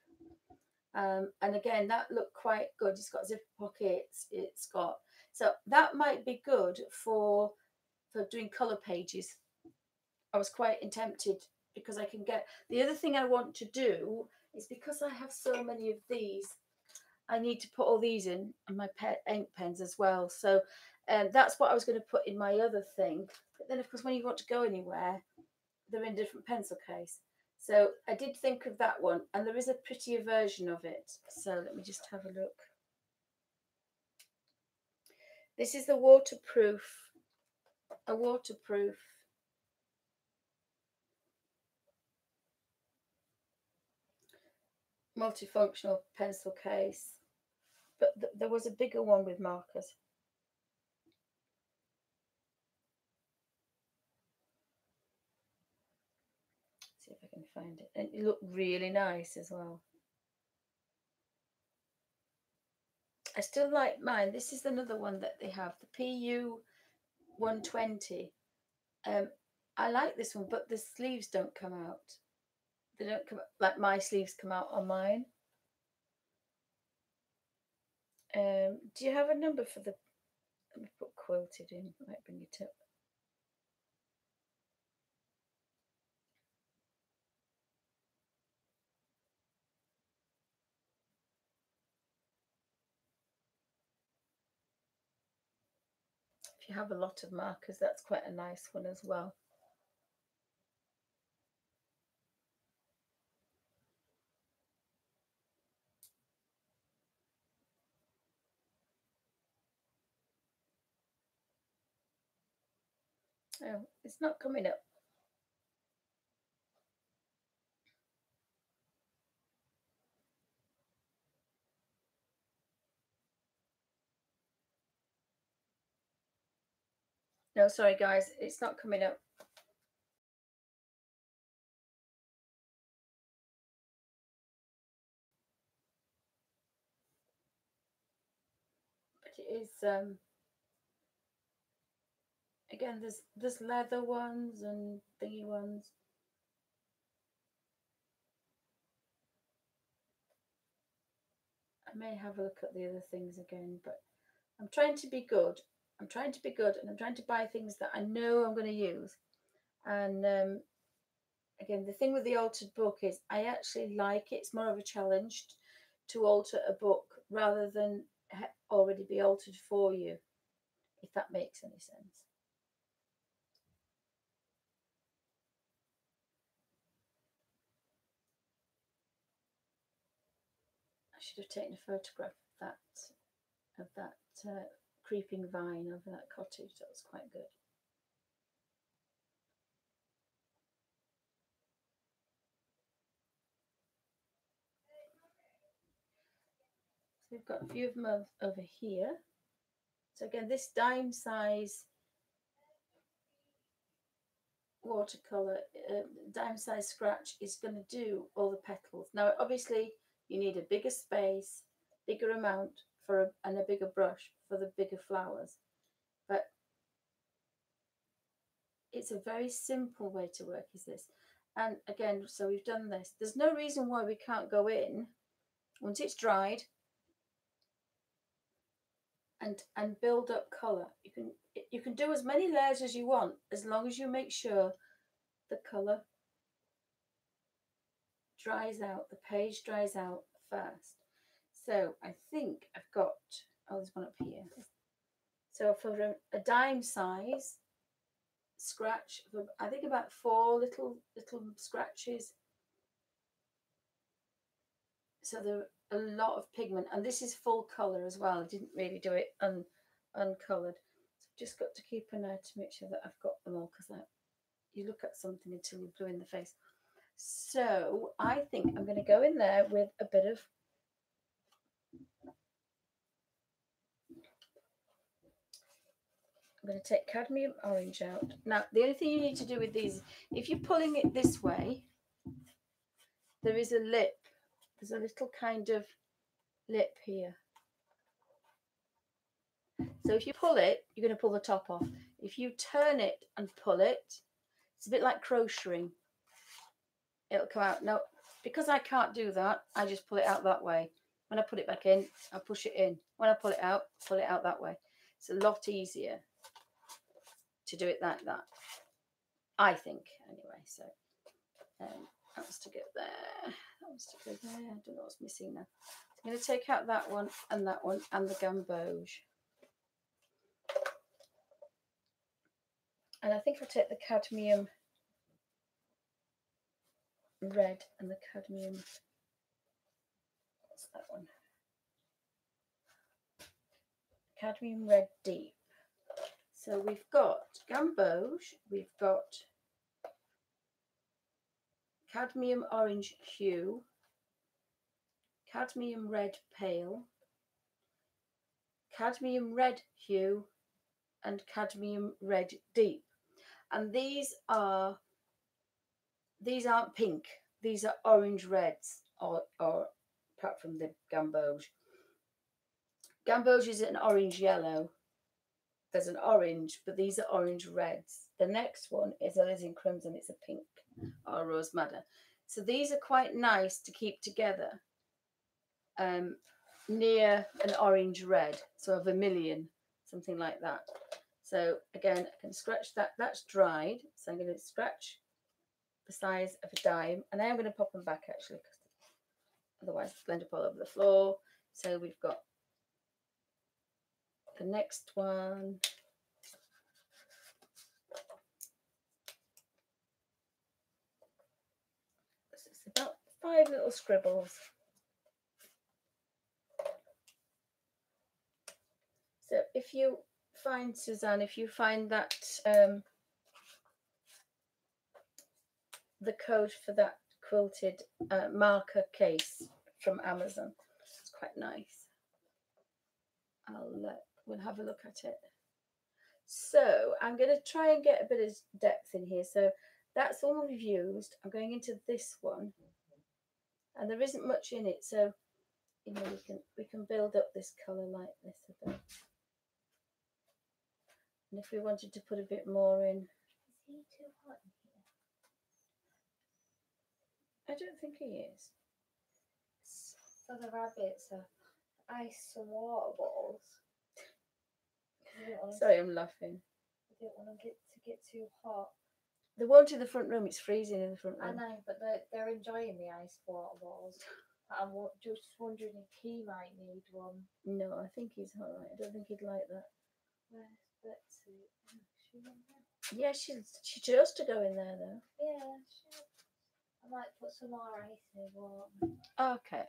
And again, that looked quite good. It's got zipper pockets. It's got, so that might be good for doing colour pages. I was quite tempted because I can get, the other thing I want to do is, because I have so many of these, I need to put all these in and my ink pens as well. So that's what I was going to put in my other thing. But then, of course, when you want to go anywhere, they're in a different pencil case. So I did think of that one, and there is a prettier version of it. So let me just have a look. This is the waterproof, a waterproof multifunctional pencil case. But there was a bigger one with markers. See if I can find it. And it looked really nice as well. I still like mine. This is another one that they have, the PU 120. I like this one, but the sleeves don't come out. They don't come like my sleeves come out on mine. Do you have a number for the? Let me put quilted in. Might bring it up. If you have a lot of markers, that's quite a nice one as well. Oh, it's not coming up. No, sorry guys, it's not coming up. But it is again, there's leather ones and thingy ones. I may have a look at the other things again, but I'm trying to be good. I'm trying to be good, and I'm trying to buy things that I know I'm going to use. And again, the thing with the altered book is I actually like it. It's more of a challenge to alter a book rather than already be altered for you, if that makes any sense. I should have taken a photograph of that creeping vine over that cottage. That was quite good. So we've got a few of them over here. So again, this dime size watercolor, dime size scratch is going to do all the petals. Now, obviously, you need a bigger space, bigger amount and a bigger brush for the bigger flowers. But it's a very simple way to work, is this. And again, so we've done this. There's no reason why we can't go in once it's dried and build up color. You can do as many layers as you want, as long as you make sure the color dries out, the page dries out first. So I think I've got, oh, there's one up here. So for a dime size scratch, I think about 4 little scratches. So there are a lot of pigment, and this is full color as well. I didn't really do it uncolored. So I've just got to keep an eye to make sure that I've got them all, because you look at something until you're blue in the face. So I think I'm going to go in there with a bit of I'm going to take cadmium orange out. Now, the only thing you need to do with these, if you're pulling it this way, there is a lip. There's a little kind of lip here. So if you pull it, you're going to pull the top off. If you turn it and pull it, it's a bit like crocheting. It'll come out. Now, because I can't do that, I just pull it out that way. When I put it back in, I push it in. When I pull it out that way. It's a lot easier to do it like that, I think, anyway. So that was to go there. That was to go there. I don't know what's missing now. going to take out that one and the gamboge. And I think I'll take the cadmium red and the cadmium, what's that one? Cadmium red deep. So we've got gamboge, we've got cadmium orange hue, cadmium red pale, cadmium red hue, and cadmium red deep. And these aren't pink, these are orange reds, or apart from the gamboge. Gamboge is an orange yellow. There's an orange, but these are orange reds. The next one is alizarin crimson, it's a pink, or rose madder. So these are quite nice to keep together near an orange red, so a vermilion, something like that. So again, I can scratch that. That's dried, so I'm going to scratch the size of a dime, and I'm going to pop them back actually, because otherwise they'll end up all over the floor. So we've got the next one. This is about 5 little scribbles. So if you find, Suzanne, if you find that the code for that quilted marker case from Amazon, it's quite nice. We'll have a look at it. So I'm going to try and get a bit of depth in here. So that's the one we've used. I'm going into this one, and there isn't much in it, so you know we can build up this colour like this a bit. And if we wanted to put a bit more in, Is he too hot in here? I don't think he is. For the rabbits are ice and water balls. Sorry, I'm laughing. I don't want to get too hot. They won't in the front room. It's freezing in the front room. I know, but they're enjoying the ice water balls. I'm just wondering if he might need one. No, I think he's all right. I don't think he'd like that. Where's Betsy? Oh, she in there? Yeah, she chose to go in there though. Yeah, she. I might put some more ice in water. Okay.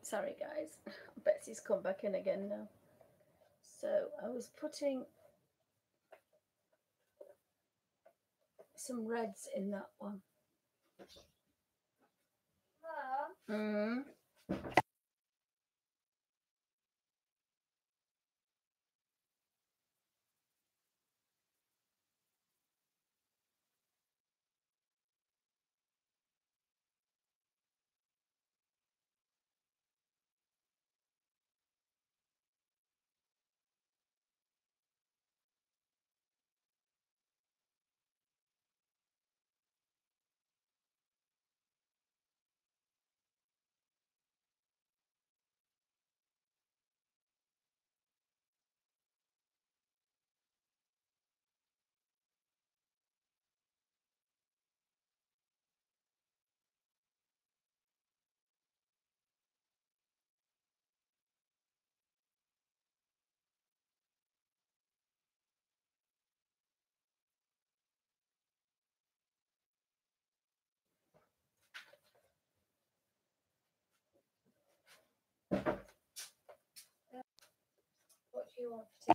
Sorry guys, Betsy's come back in again now. So I was putting some reds in that one. Mum? want to?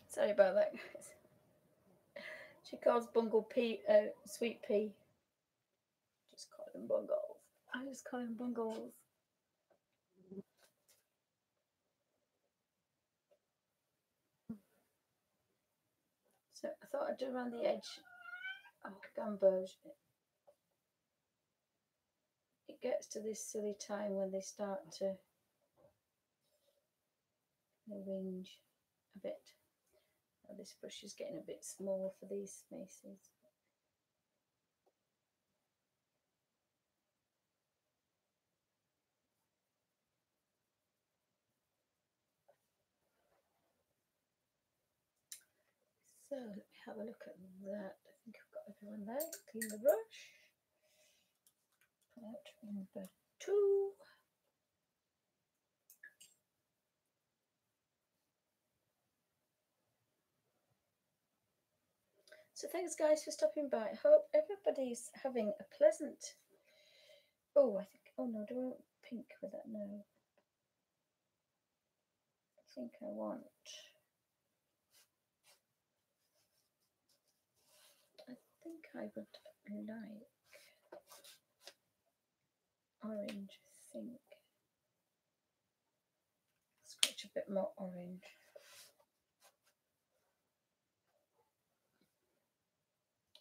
Sorry about that, guys. She calls bungle pea, sweet pea. Just call them bungles. I just call them bungles. So I thought I'd do around the edge of gambos. It gets to this silly time when they start to whinge a bit. Now this brush is getting a bit small for these spaces. So let me have a look at that. I think I've got everyone there. Clean the brush. Put out number 2. So thanks guys for stopping by. I hope everybody's having a pleasant. Oh, I think. Oh no, do I want pink with that? No. I think I want. I think I would like orange. I think. Scratch a bit more orange.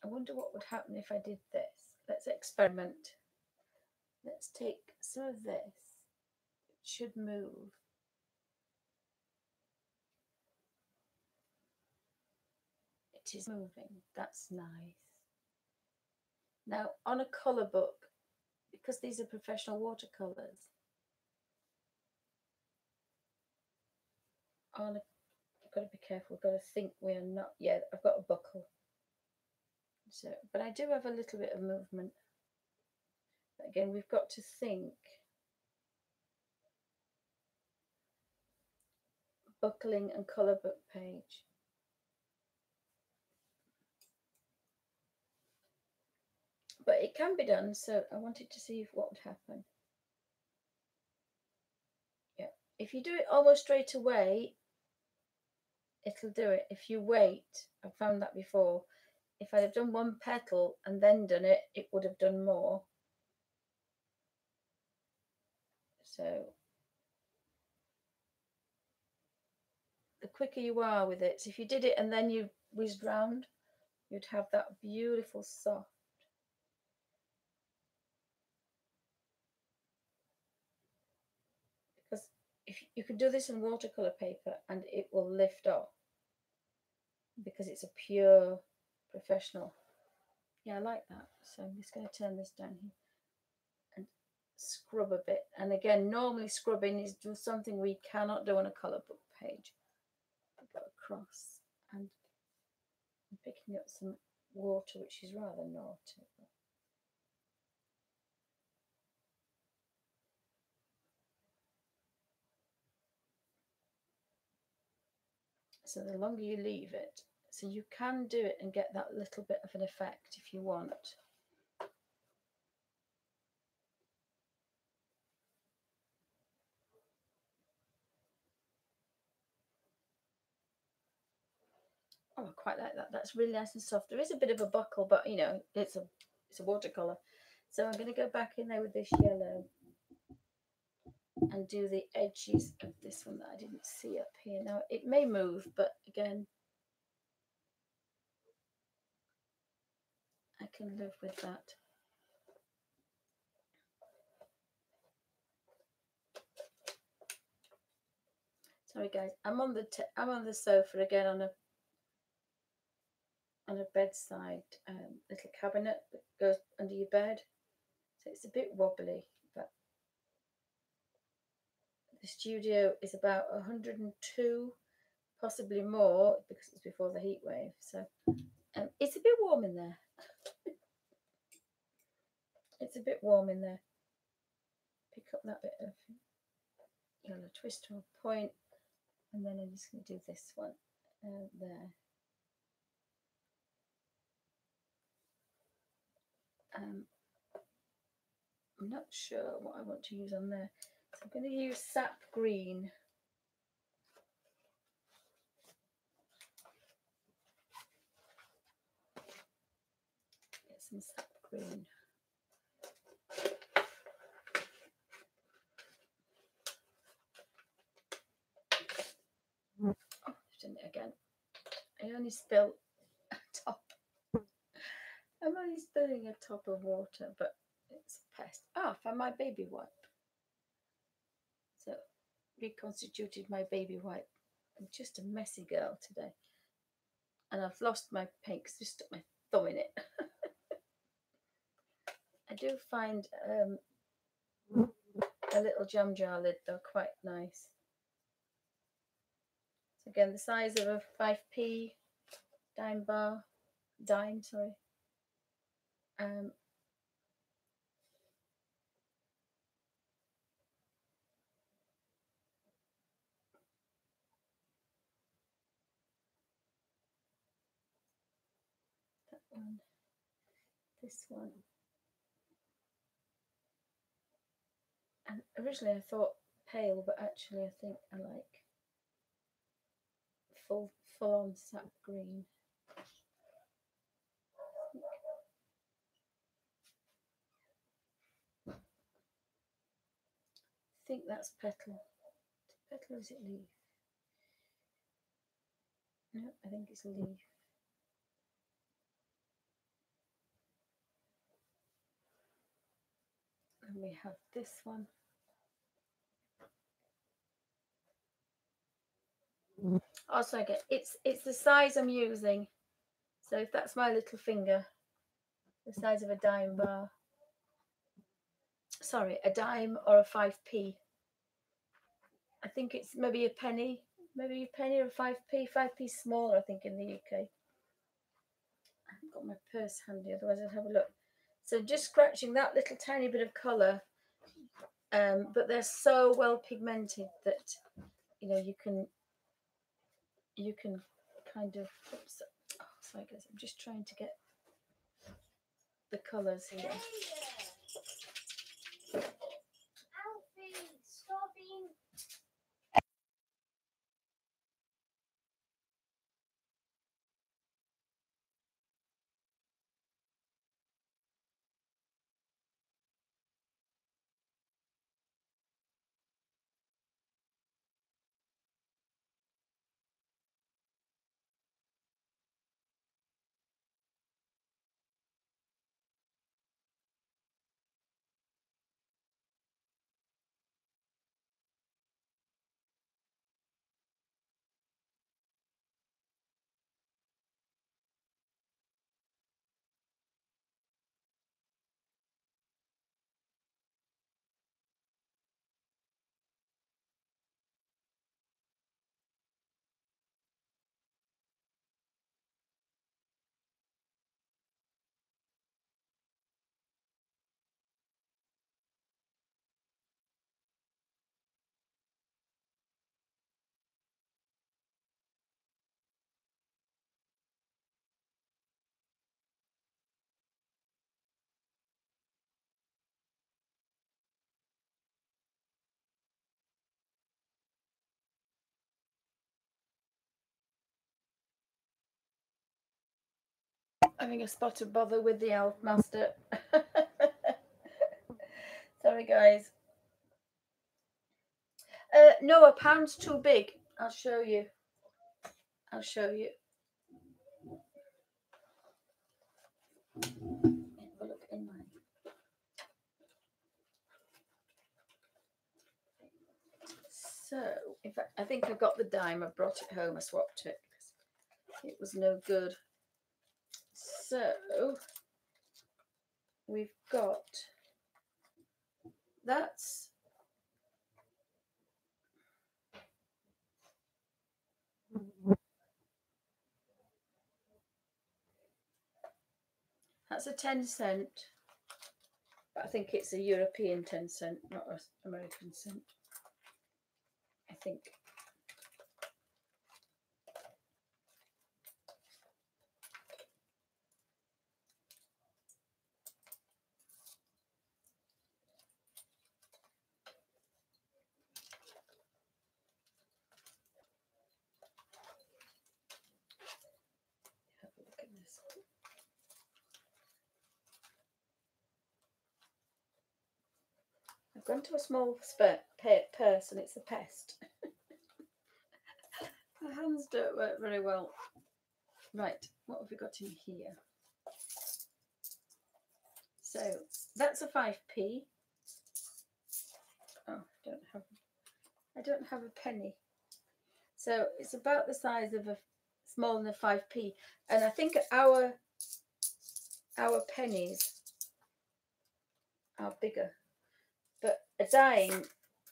I wonder what would happen if I did this. Let's experiment. Let's take some of this. It should move. It is moving. That's nice. Now, on a colour book, because these are professional watercolours, I've got to be careful. I've got to think we are not. Yeah, I've got a buckle. So, but I do have a little bit of movement. But again, we've got to think. buckling and colour book page. But it can be done, so I wanted to see what would happen. Yeah, if you do it almost straight away, it'll do it. If you wait, I've found that before. If I'd have done one petal and then done it, it would have done more. So the quicker you are with it, so if you did it and then you whizzed round, you'd have that beautiful soft. Because if you could do this in watercolor paper and it will lift off because it's a pure professional. Yeah, I like that. So I'm just going to turn this down here and scrub a bit. And again, normally scrubbing is just something we cannot do on a colour book page. Go across and I'm picking up some water, which is rather naughty. So the longer you leave it, so you can do it and get that little bit of an effect if you want. Oh, I quite like that. That's really nice and soft. There is a bit of a buckle, but you know, it's a watercolor. So I'm going to go back in there with this yellow and do the edges of this one that I didn't see up here. Now it may move, but again, I can live with that. Sorry guys, I'm on the sofa again on a bedside little cabinet that goes under your bed, so it's a bit wobbly, but the studio is about 102, possibly more because it's before the heat wave, so it's a bit warm in there. It's a bit warm in there. Pick up that bit of yellow, twist to a point, and then I'm just going to do this one there. I'm not sure what I want to use on there, so I'm going to use sap green. Get some sap green. Oh, I've done it again. I only spilled a top. I'm only spilling a top of water, but it's a pest. Ah, I found my baby wipe. So reconstituted my baby wipe. I'm just a messy girl today. And I've lost my paint because I just stuck my thumb in it. I do find a little jam jar lid though quite nice. So again, the size of a 5p dime, sorry. That one, this one. And originally I thought pale, but actually I think I like full on sap green. I think that's petal. Petal, is it leaf? No, I think it's leaf. And we have this one. Also, again, it's the size I'm using. So if that's my little finger, the size of a dime bar. Sorry, a dime or a 5p. I think it's maybe a penny or a 5p. 5p smaller, I think, in the UK. I haven't got my purse handy, otherwise I'd have a look. So just scratching that little tiny bit of colour, but they're so well pigmented that, you know, you can you can kind of, oops, oh, sorry guys, I'm just trying to get the colours here. Alfie, stop being. Having a spot of bother with the elf master. Sorry guys. No, a pound's too big. I'll show you. I'll show you. Have a look in mine. So, in fact, I think I got the dime. I brought it home. I swapped it because it was no good. So, we've got, that's a 10 cent, but I think it's a European 10 cent, not an American cent. I think. Have a look at this. I've gone to a small purse and it's a pest. My hands don't work very well. Right, what have we got in here? So that's a 5p. Oh, I don't have a penny. So it's about the size of a smaller than a 5p. And I think our pennies are bigger. But a dime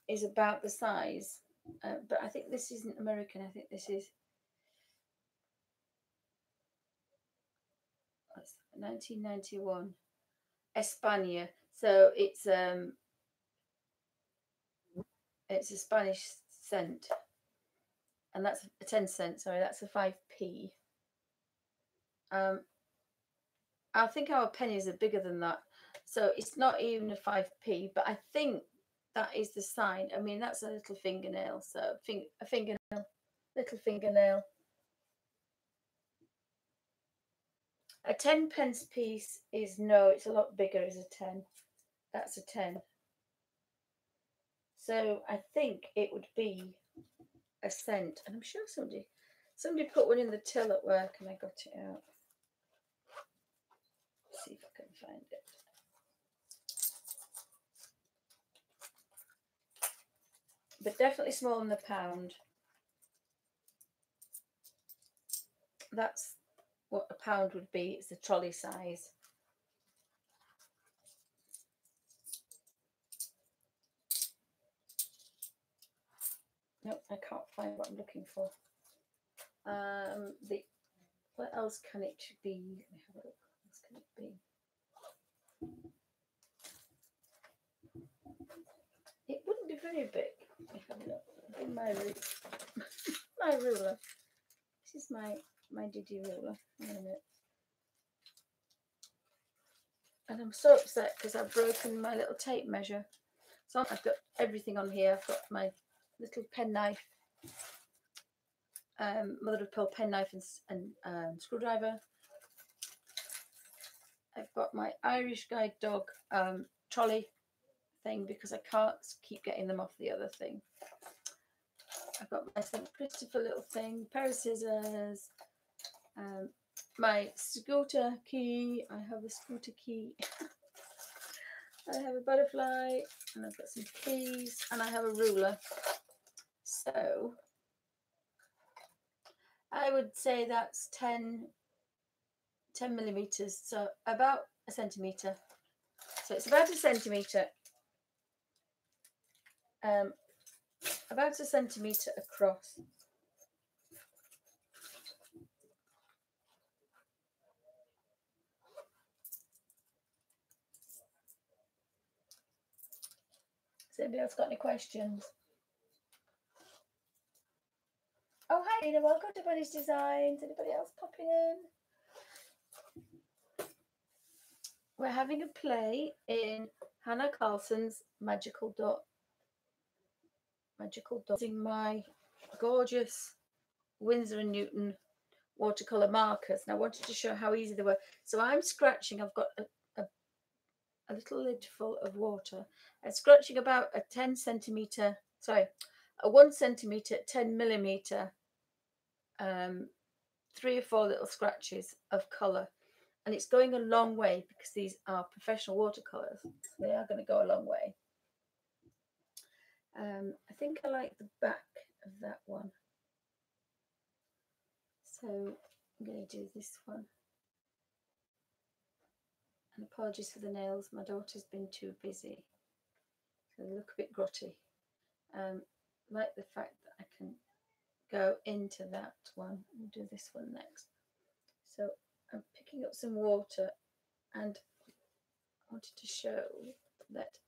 is about the size. But I think this isn't American. I think this is 1991. España. So it's a Spanish cent. And that's a 10 cent. Sorry, that's a 5p. I think our pennies are bigger than that. So it's not even a 5p, but I think that is the sign. I mean, that's a little fingernail. So a fingernail, little fingernail. A 10 pence piece is, no, it's a lot bigger as a 10. That's a 10. So I think it would be a cent. And I'm sure somebody put one in the till at work and I got it out. Let's see if I can find it. But definitely smaller than a pound. That's what a pound would be. It's a trolley size. Nope, I can't find what I'm looking for. What else can it be? Let me have a look. What else can it be? It wouldn't be very big. Let me have a look. In my ruler. my Diddy ruler? Hang on a minute. And I'm so upset because I've broken my little tape measure. So I've got everything on here. I've got my little penknife, mother of pearl penknife and screwdriver. I've got my Irish guide dog trolley thing because I can't keep getting them off the other thing. I've got my St. Christopher little thing, pair of scissors, my scooter key. I have a scooter key. I have a butterfly, and I've got some keys, and I have a ruler. So I would say that's 10 millimeters, so about a centimetre. So it's about a centimetre, about a centimetre across. Has anybody else got any questions? Oh, hi, Nina. Welcome to Bunny's Designs. Anybody else popping in? We're having a play in Hannah Karlzon's Magical Dot. Using my gorgeous Windsor and Newton watercolour markers. And I wanted to show how easy they were. So I'm scratching. I've got a little lid full of water. I'm scratching about a 1 centimetre, 10 millimetre, 3 or 4 little scratches of colour. And it's going a long way because these are professional watercolours. So they are going to go a long way. I think I like the back of that one. So I'm going to do this one. And apologies for the nails. My daughter's been too busy. So they look a bit grotty. Like the fact that I can go into that one and do this one next. So I'm picking up some water, and I wanted to show that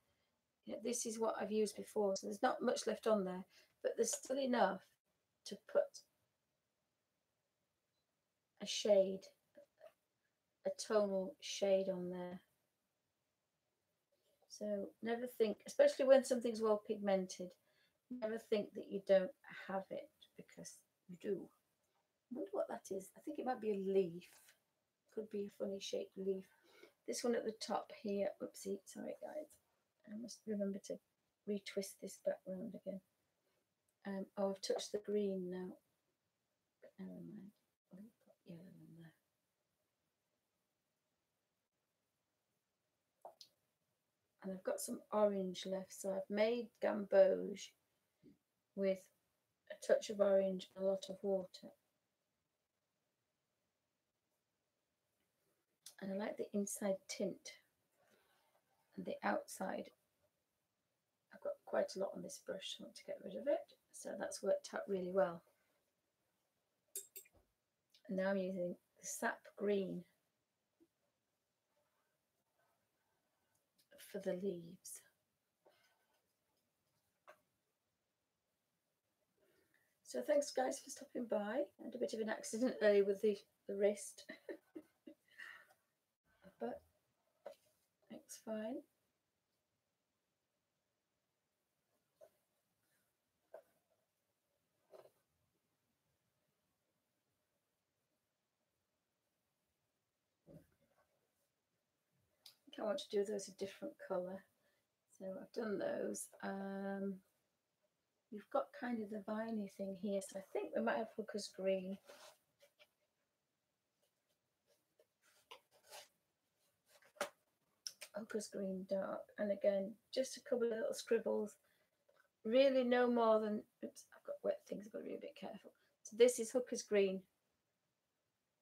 this is what I've used before. So there's not much left on there, but there's still enough to put a shade, a tonal shade on there. So never think, especially when something's well pigmented, never think that you don't have it, because you do. I wonder what that is. I think it might be a leaf. Could be a funny shaped leaf. This one at the top here. Oopsie, sorry guys. I must remember to retwist this back round again. Oh, I've touched the green now. But never mind. I'll put yellow in there. And I've got some orange left, so I've made gamboge with a touch of orange and a lot of water. And I like the inside tint and the outside. I've got quite a lot on this brush, so I want to get rid of it. So that's worked out really well. And now I'm using the sap green for the leaves. So thanks guys for stopping by. I had a bit of an accident earlier with the wrist. But it's fine. I want to do those a different colour. So I've done those. We've got kind of the viney thing here, so I think we might have Hooker's Green. Hooker's Green Dark. And again, just a couple of little scribbles. Really no more than, oops, I've got wet things, I've got to be a bit careful. So this is Hooker's Green.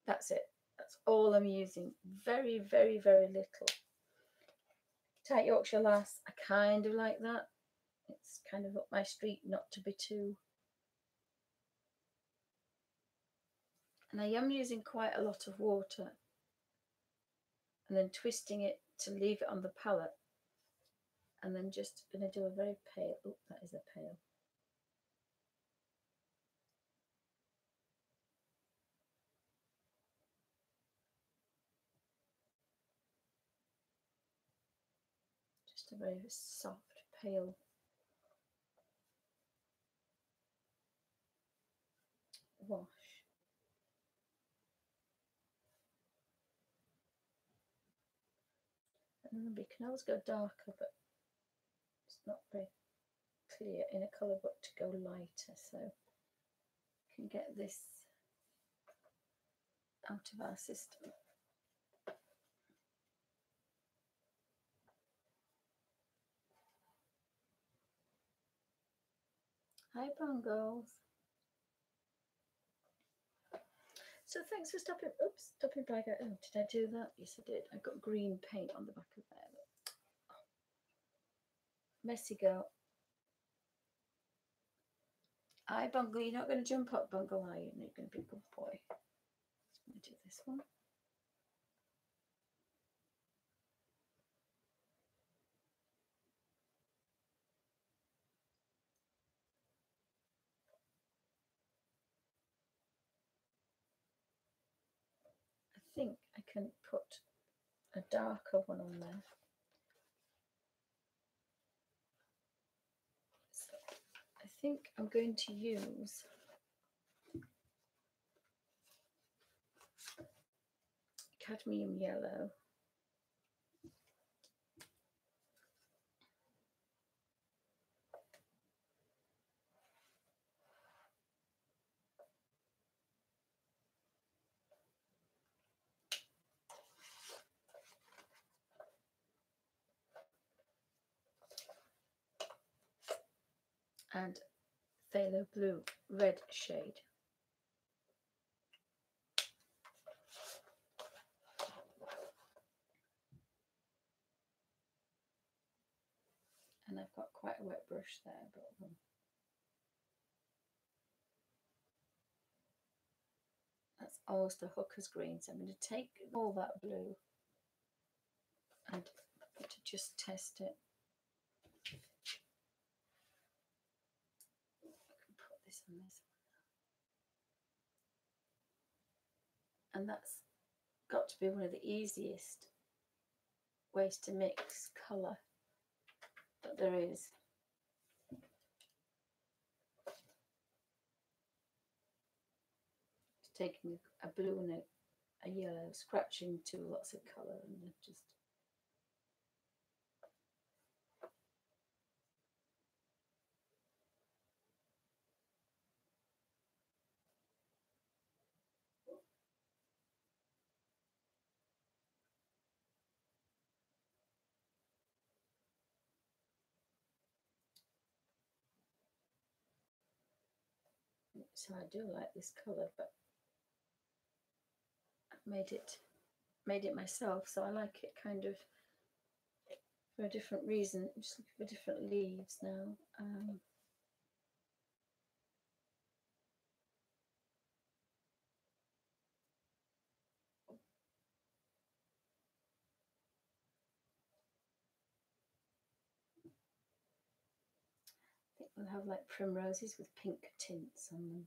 That's it. That's all I'm using. Very, very, very little. Tight Yorkshire Lass, I kind of like that. It's kind of up my street, not to be too. And I am using quite a lot of water and then twisting it to leave it on the palette. And then just going to do a very pale, oh, that is a pale. Just a very soft, pale wash. And remember, you can always go darker, but it's not very clear in a colour book to go lighter, so you can get this out of our system. Hi Bongles. So thanks for stopping by. Oh, did I do that? Yes, I did. I got green paint on the back of there. Oh. Messy girl. Hi Bungle, you're not going to jump up, Bungle, are you? No, you're going to be a good boy. I'm going to do this one. I think I can put a darker one on there. So I think I'm going to use cadmium yellow. And phthalo blue red shade. And I've got quite a wet brush there, but that's almost a hooker's green. So I'm going to take all that blue and to just test it. I can put this on this. And that's got to be one of the easiest ways to mix colour that there is. Just taking a blue and a yellow, scratching to lots of colour and just so I do like this colour, but I've made it myself, so I like it kind of for a different reason. I'm just looking for different leaves now. I think we'll have like primroses with pink tints on them.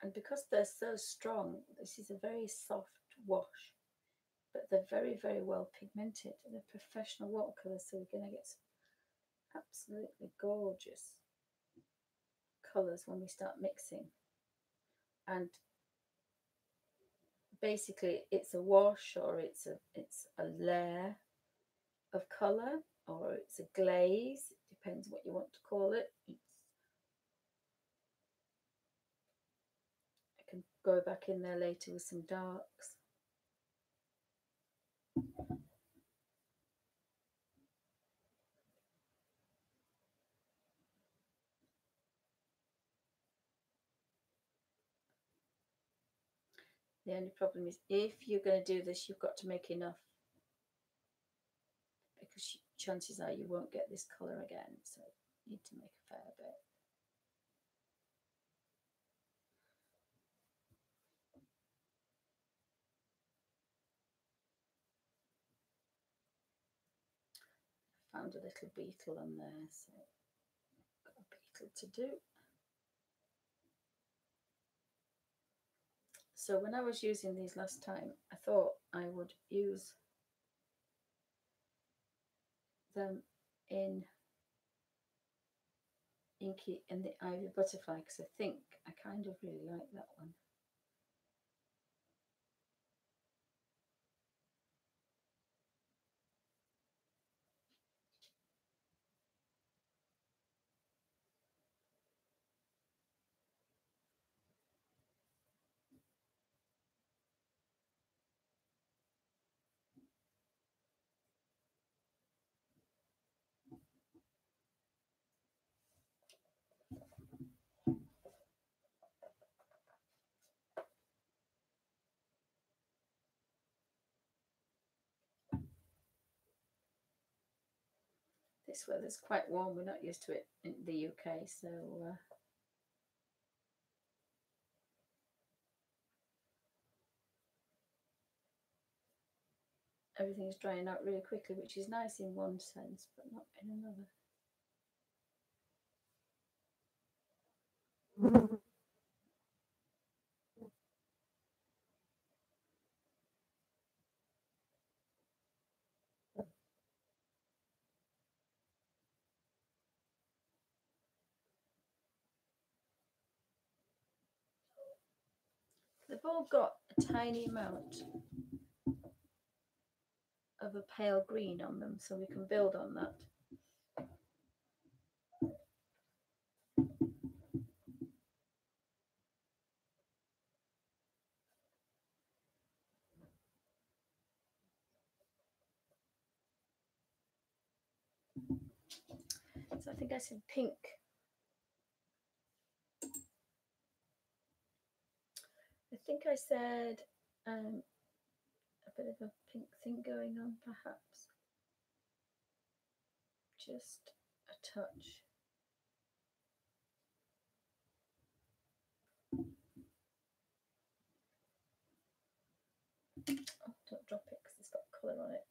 And because they're so strong, this is a very soft wash, but they're very, very well pigmented. They're professional watercolours, so we're going to get some absolutely gorgeous colours when we start mixing. And basically it's a wash, or it's a layer of colour, or it's a glaze. It depends what you want to call it. I can go back in there later with some darks. The only problem is if you're going to do this, you've got to make enough, because chances are you won't get this colour again, so you need to make a fair bit. I found a little beetle on there, so got a beetle to do. So when I was using these last time, I thought I would use them in Inky and the Ivy Butterfly because I think I kind of really like that one. This weather's quite warm. We're not used to it in the UK, so everything's drying out really quickly, which is nice in one sense, but not in another. They've all got a tiny amount of a pale green on them, so we can build on that. So I think I said pink. I think I said a bit of a pink thing going on, perhaps. Just a touch. Oh, don't drop it because it's got colour on it.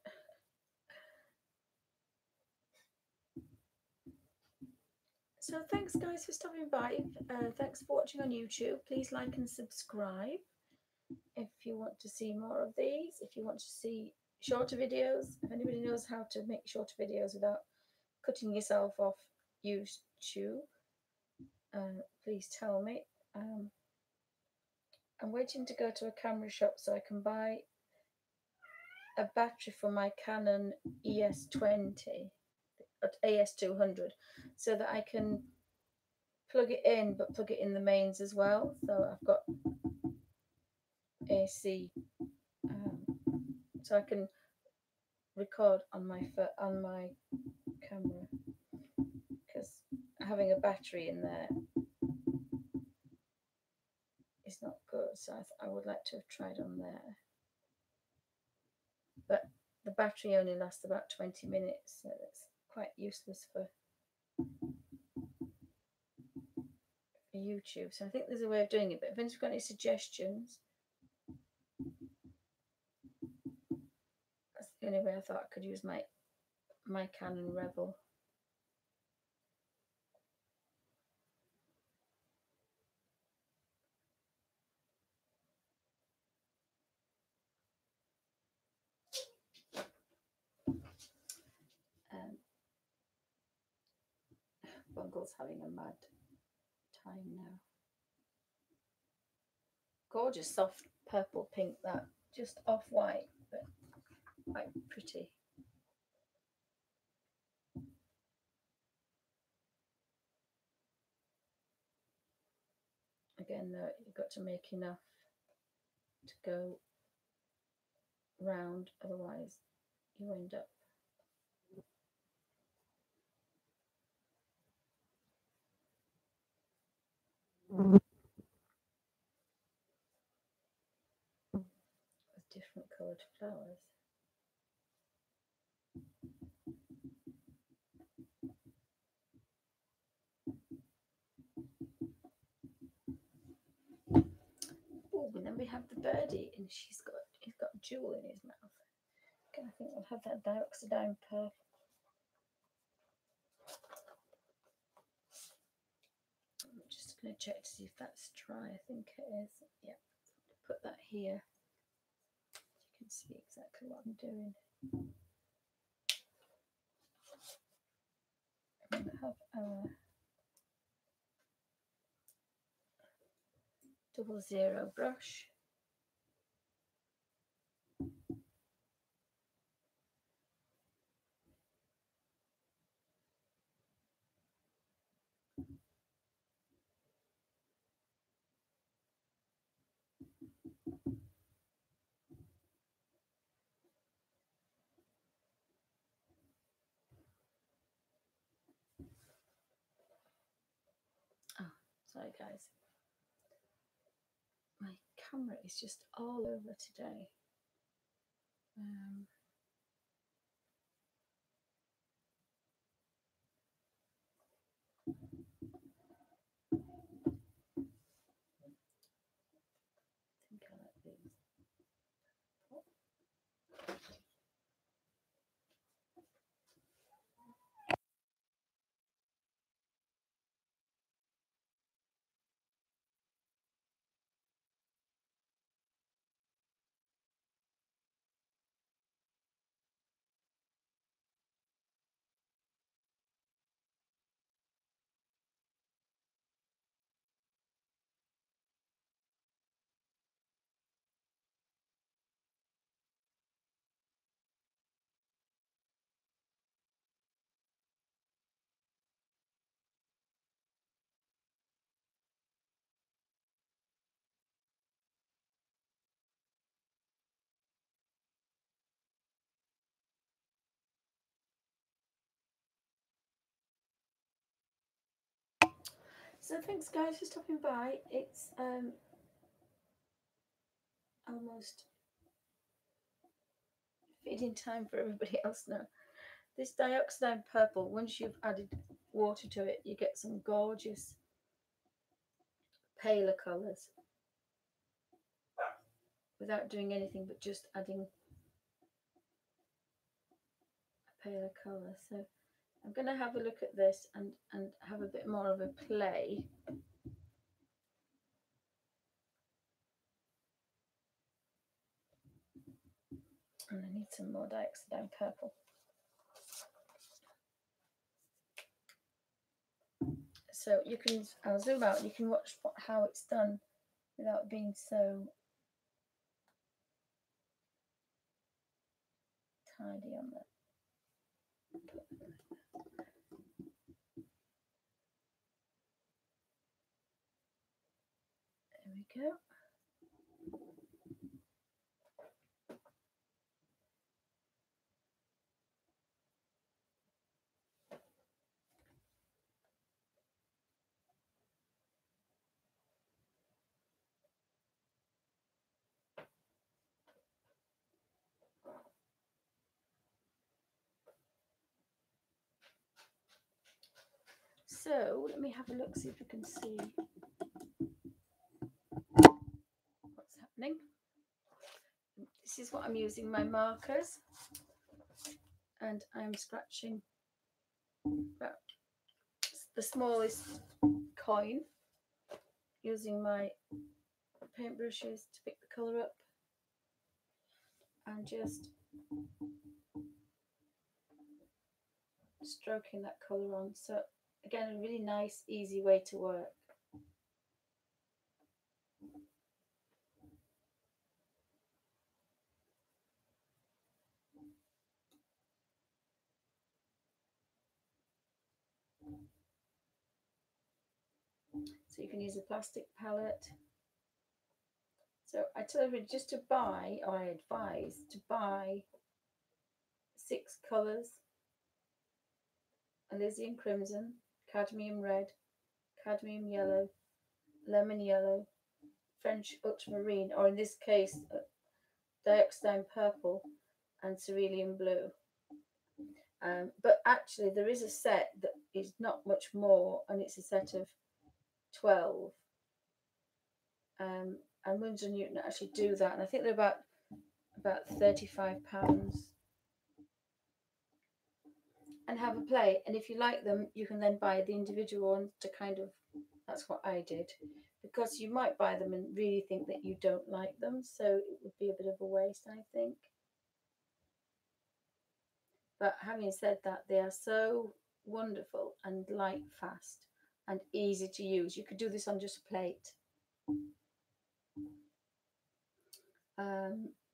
So thanks guys for stopping by. Thanks for watching on YouTube. Please like and subscribe if you want to see more of these. If you want to see shorter videos, if anybody knows how to make shorter videos without cutting yourself off YouTube, please tell me. I'm waiting to go to a camera shop so I can buy a battery for my Canon ES200 so that I can plug it in, but plug it in the mains as well. So I've got AC, so I can record on my camera, because having a battery in there is not good. So I would like to have tried on there, but the battery only lasts about 20 minutes, so it's quite useless for YouTube. So I think there's a way of doing it, but if anyone's got any suggestions, that's the only way I thought I could use my Canon Rebel. Bungle's having a mad time now. Gorgeous soft purple pink, that just off-white, but quite pretty. Again, though, you've got to make enough to go round, otherwise you end up with different coloured flowers. Oh, and then we have the birdie, and he's got a jewel in his mouth. Okay, I think we'll have that dioxidine purple. I'm just going to check to see if that's dry. I think it is. Yeah, put that here. You can see exactly what I'm doing. I'm going to have our 00 brush. Oh, sorry guys. My camera is just all over today. I think I like these. So thanks guys for stopping by. It's almost feeding time for everybody else now. This dioxide purple, once you've added water to it, you get some gorgeous paler colours without doing anything but just adding a paler colour. So I'm going to have a look at this and have a bit more of a play. And I need some more dioxide purple. So you can, I'll zoom out, you can watch how it's done without being so tidy on that. There we go. So let me have a look, see if we can see what's happening. This is what I'm using, my markers, and I'm scratching the smallest coin using my paintbrushes to pick the colour up and just stroking that colour on. So again, a really nice easy way to work. So you can use a plastic palette. So I tell everybody just to buy, or I advise to buy 6 colours: alizarin crimson, cadmium red, cadmium yellow, lemon yellow, French ultramarine, or in this case dioxide purple, and cerulean blue. But actually there is a set that is not much more, and it's a set of 12. And Windsor and Newton actually do that, and I think they're about £35. And have a play, and if you like them you can then buy the individual ones to kind of That's what I did, because you might buy them and really think that you don't like them, so it would be a bit of a waste, I think. But having said that, they are so wonderful and light fast and easy to use. You could do this on just a plate.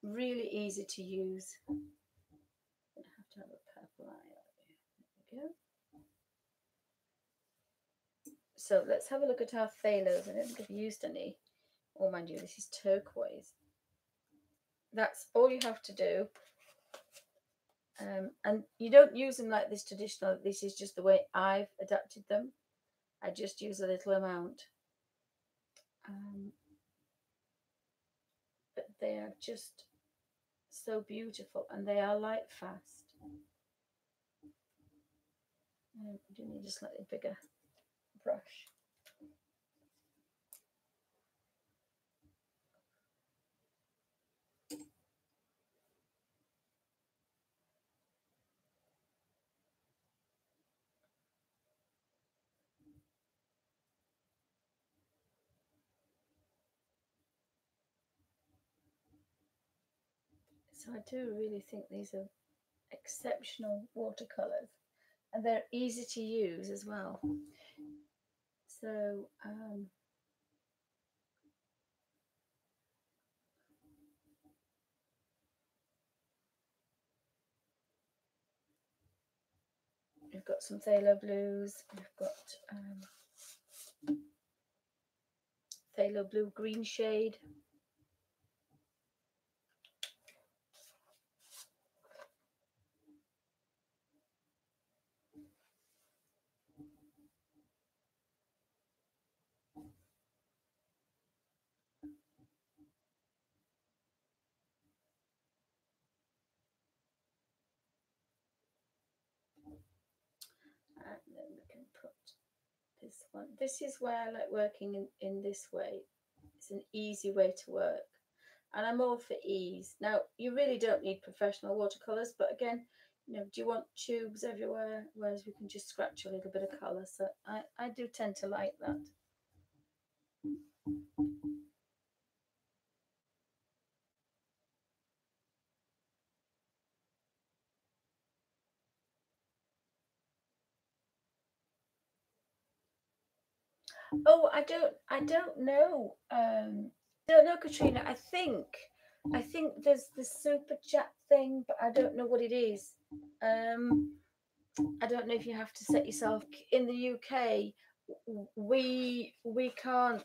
Really easy to use. I'm going to have to have a purple eye on you. There we go. So let's have a look at our phalos. I don't think I've used any. Oh, mind you, this is turquoise. That's all you have to do. And you don't use them like this traditional. This is just the way I've adapted them. I just use a little amount. But they are just so beautiful, and they are light fast. I do need a slightly bigger brush. So I do really think these are exceptional watercolors, and they're easy to use as well. So we've got some phthalo blues, we've got phthalo blue green shade. And then we can put this one. This is where I like working in this way. It's an easy way to work. And I'm all for ease. Now, you really don't need professional watercolours, but again, you know, do you want tubes everywhere? Whereas we can just scratch a little bit of colour. So I do tend to like that. Oh, I don't know. Don't know, Katrina. I think there's the super chat thing, but I don't know what it is. I don't know if you have to set yourself in the UK. We can't.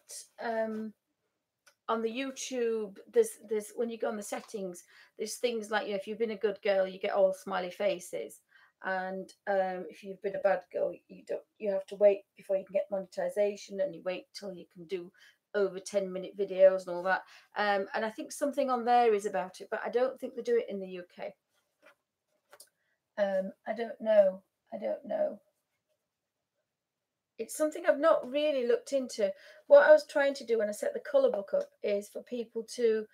On the YouTube, there's when you go on the settings, there's things like, you know, if you've been a good girl, you get all smiley faces, and if you've been a bad girl, you have to wait before you can get monetization, and you wait till you can do over 10-minute videos and all that. And I think something on there is about it, but I don't think they do it in the UK. I don't know. It's something I've not really looked into. What I was trying to do when I set the colour book up is for people to,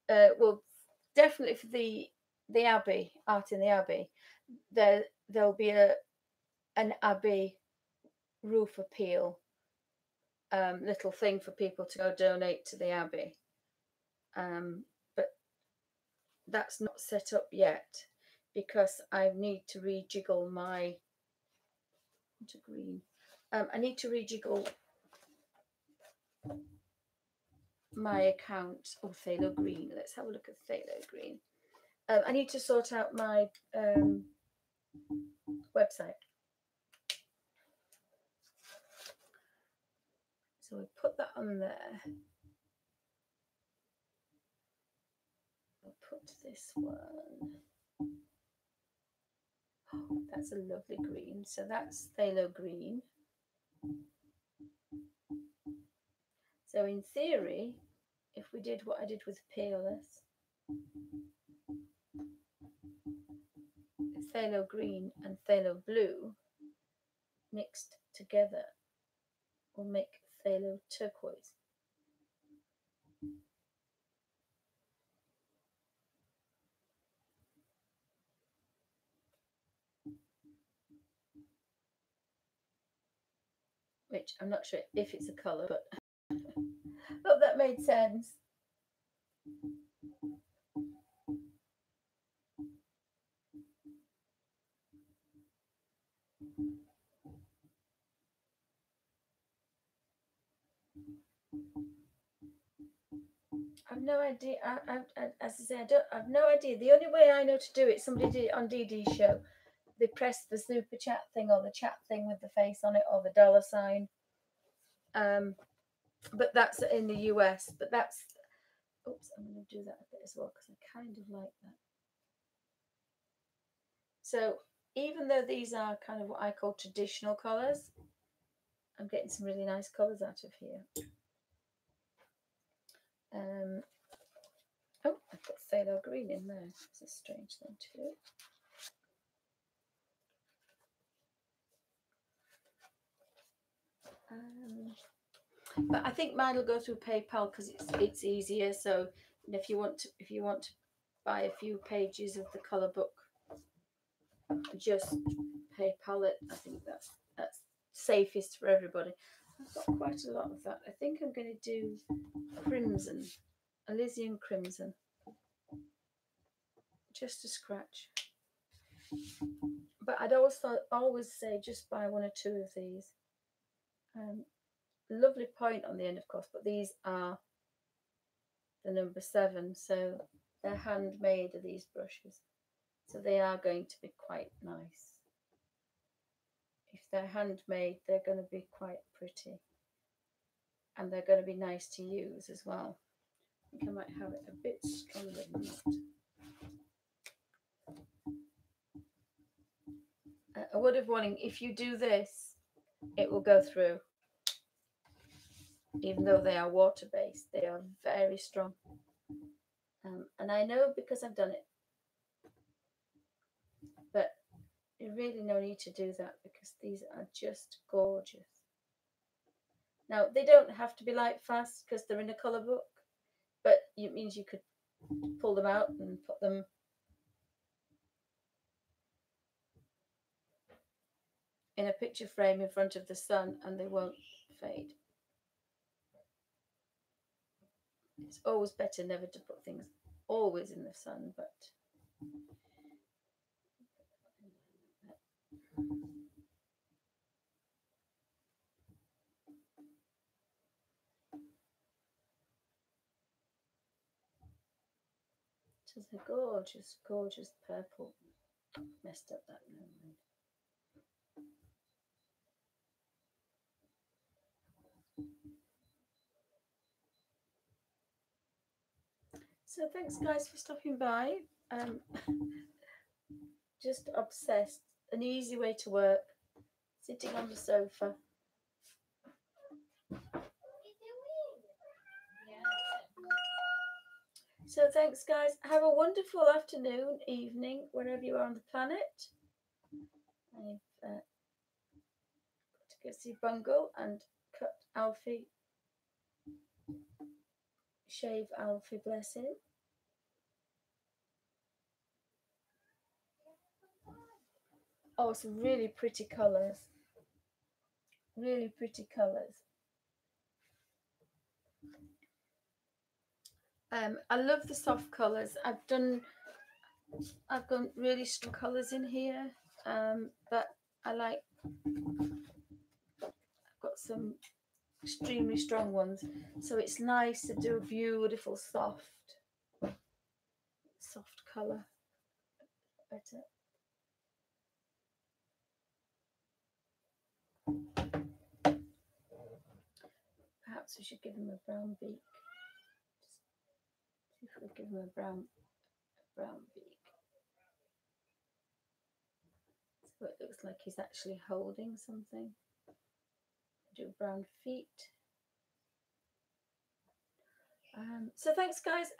well, definitely for the Abbey, art in the Abbey, there'll be an Abbey roof appeal little thing for people to go donate to the Abbey. But that's not set up yet because I need to rejiggle my into green. I need to rejiggle my account. Oh, phthalo green. Let's have a look at phthalo green. I need to sort out my website. So we put that on there. I'll put this one. Oh, that's a lovely green. So that's phthalo green. So in theory, if we did what I did with Peerless, phthalo green and phthalo blue mixed together will make phthalo turquoise. which I'm not sure if it's a colour, but hope that made sense. I've no idea. As I say, I've no idea. The only way I know to do it, somebody did it on Dee Dee's show. They pressed the super chat thing or the chat thing with the face on it or the dollar sign. But that's in the US. But that's, oops, I'm going to do that a bit as well because I kind of like that. So even though these are kind of what I call traditional colours, I'm getting some really nice colours out of here. Oh, I've got phthalo green in there. It's a strange thing to do. But I think mine will go through PayPal because it's easier. So if you want to buy a few pages of the colour book, just PayPal it. I think that's safest for everybody. I've got quite a lot of that. I think I'm going to do crimson, Elysian crimson, just a scratch. But I'd always say just buy one or two of these. Lovely point on the end, of course, but these are the number 7, so they're handmade of these brushes, so they are going to be quite nice. If they're handmade, they're going to be quite pretty, and they're going to be nice to use as well. I think I might have it a bit stronger than that. A word of warning, if you do this, it will go through. Even though they are water-based, they are very strong. And I know because I've done it. But you really no need to do that because these are just gorgeous. Now, they don't have to be light fast because they're in a colour book, but it means you could pull them out and put them in a picture frame in front of the sun and they won't fade. It's always better never to put things always in the sun, but it is a gorgeous, gorgeous purple. Messed up that moment. So thanks guys for stopping by. Just obsessed. An easy way to work. Sitting on the sofa. So thanks guys. Have a wonderful afternoon, evening, wherever you are on the planet. I've got to go see Bungle and cut Alfie. Shave Alfie, bless him. Oh, some really pretty colours. Really pretty colours. I love the soft colours. I've got really strong colours in here, but I've got some extremely strong ones, so it's nice to do a beautiful soft colour. Better. Perhaps we should give him a brown beak. See if we give him a brown beak. So it looks like he's actually holding something. Do brown feet. So thanks guys.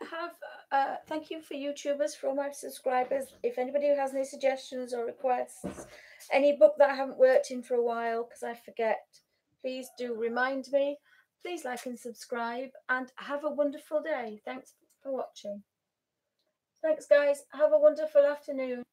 Thank you for YouTubers, for all my subscribers. If anybody who has any suggestions or requests, any book that I haven't worked in for a while because I forget, please do remind me. Please like and subscribe and have a wonderful day. Thanks for watching. Thanks guys. Have a wonderful afternoon.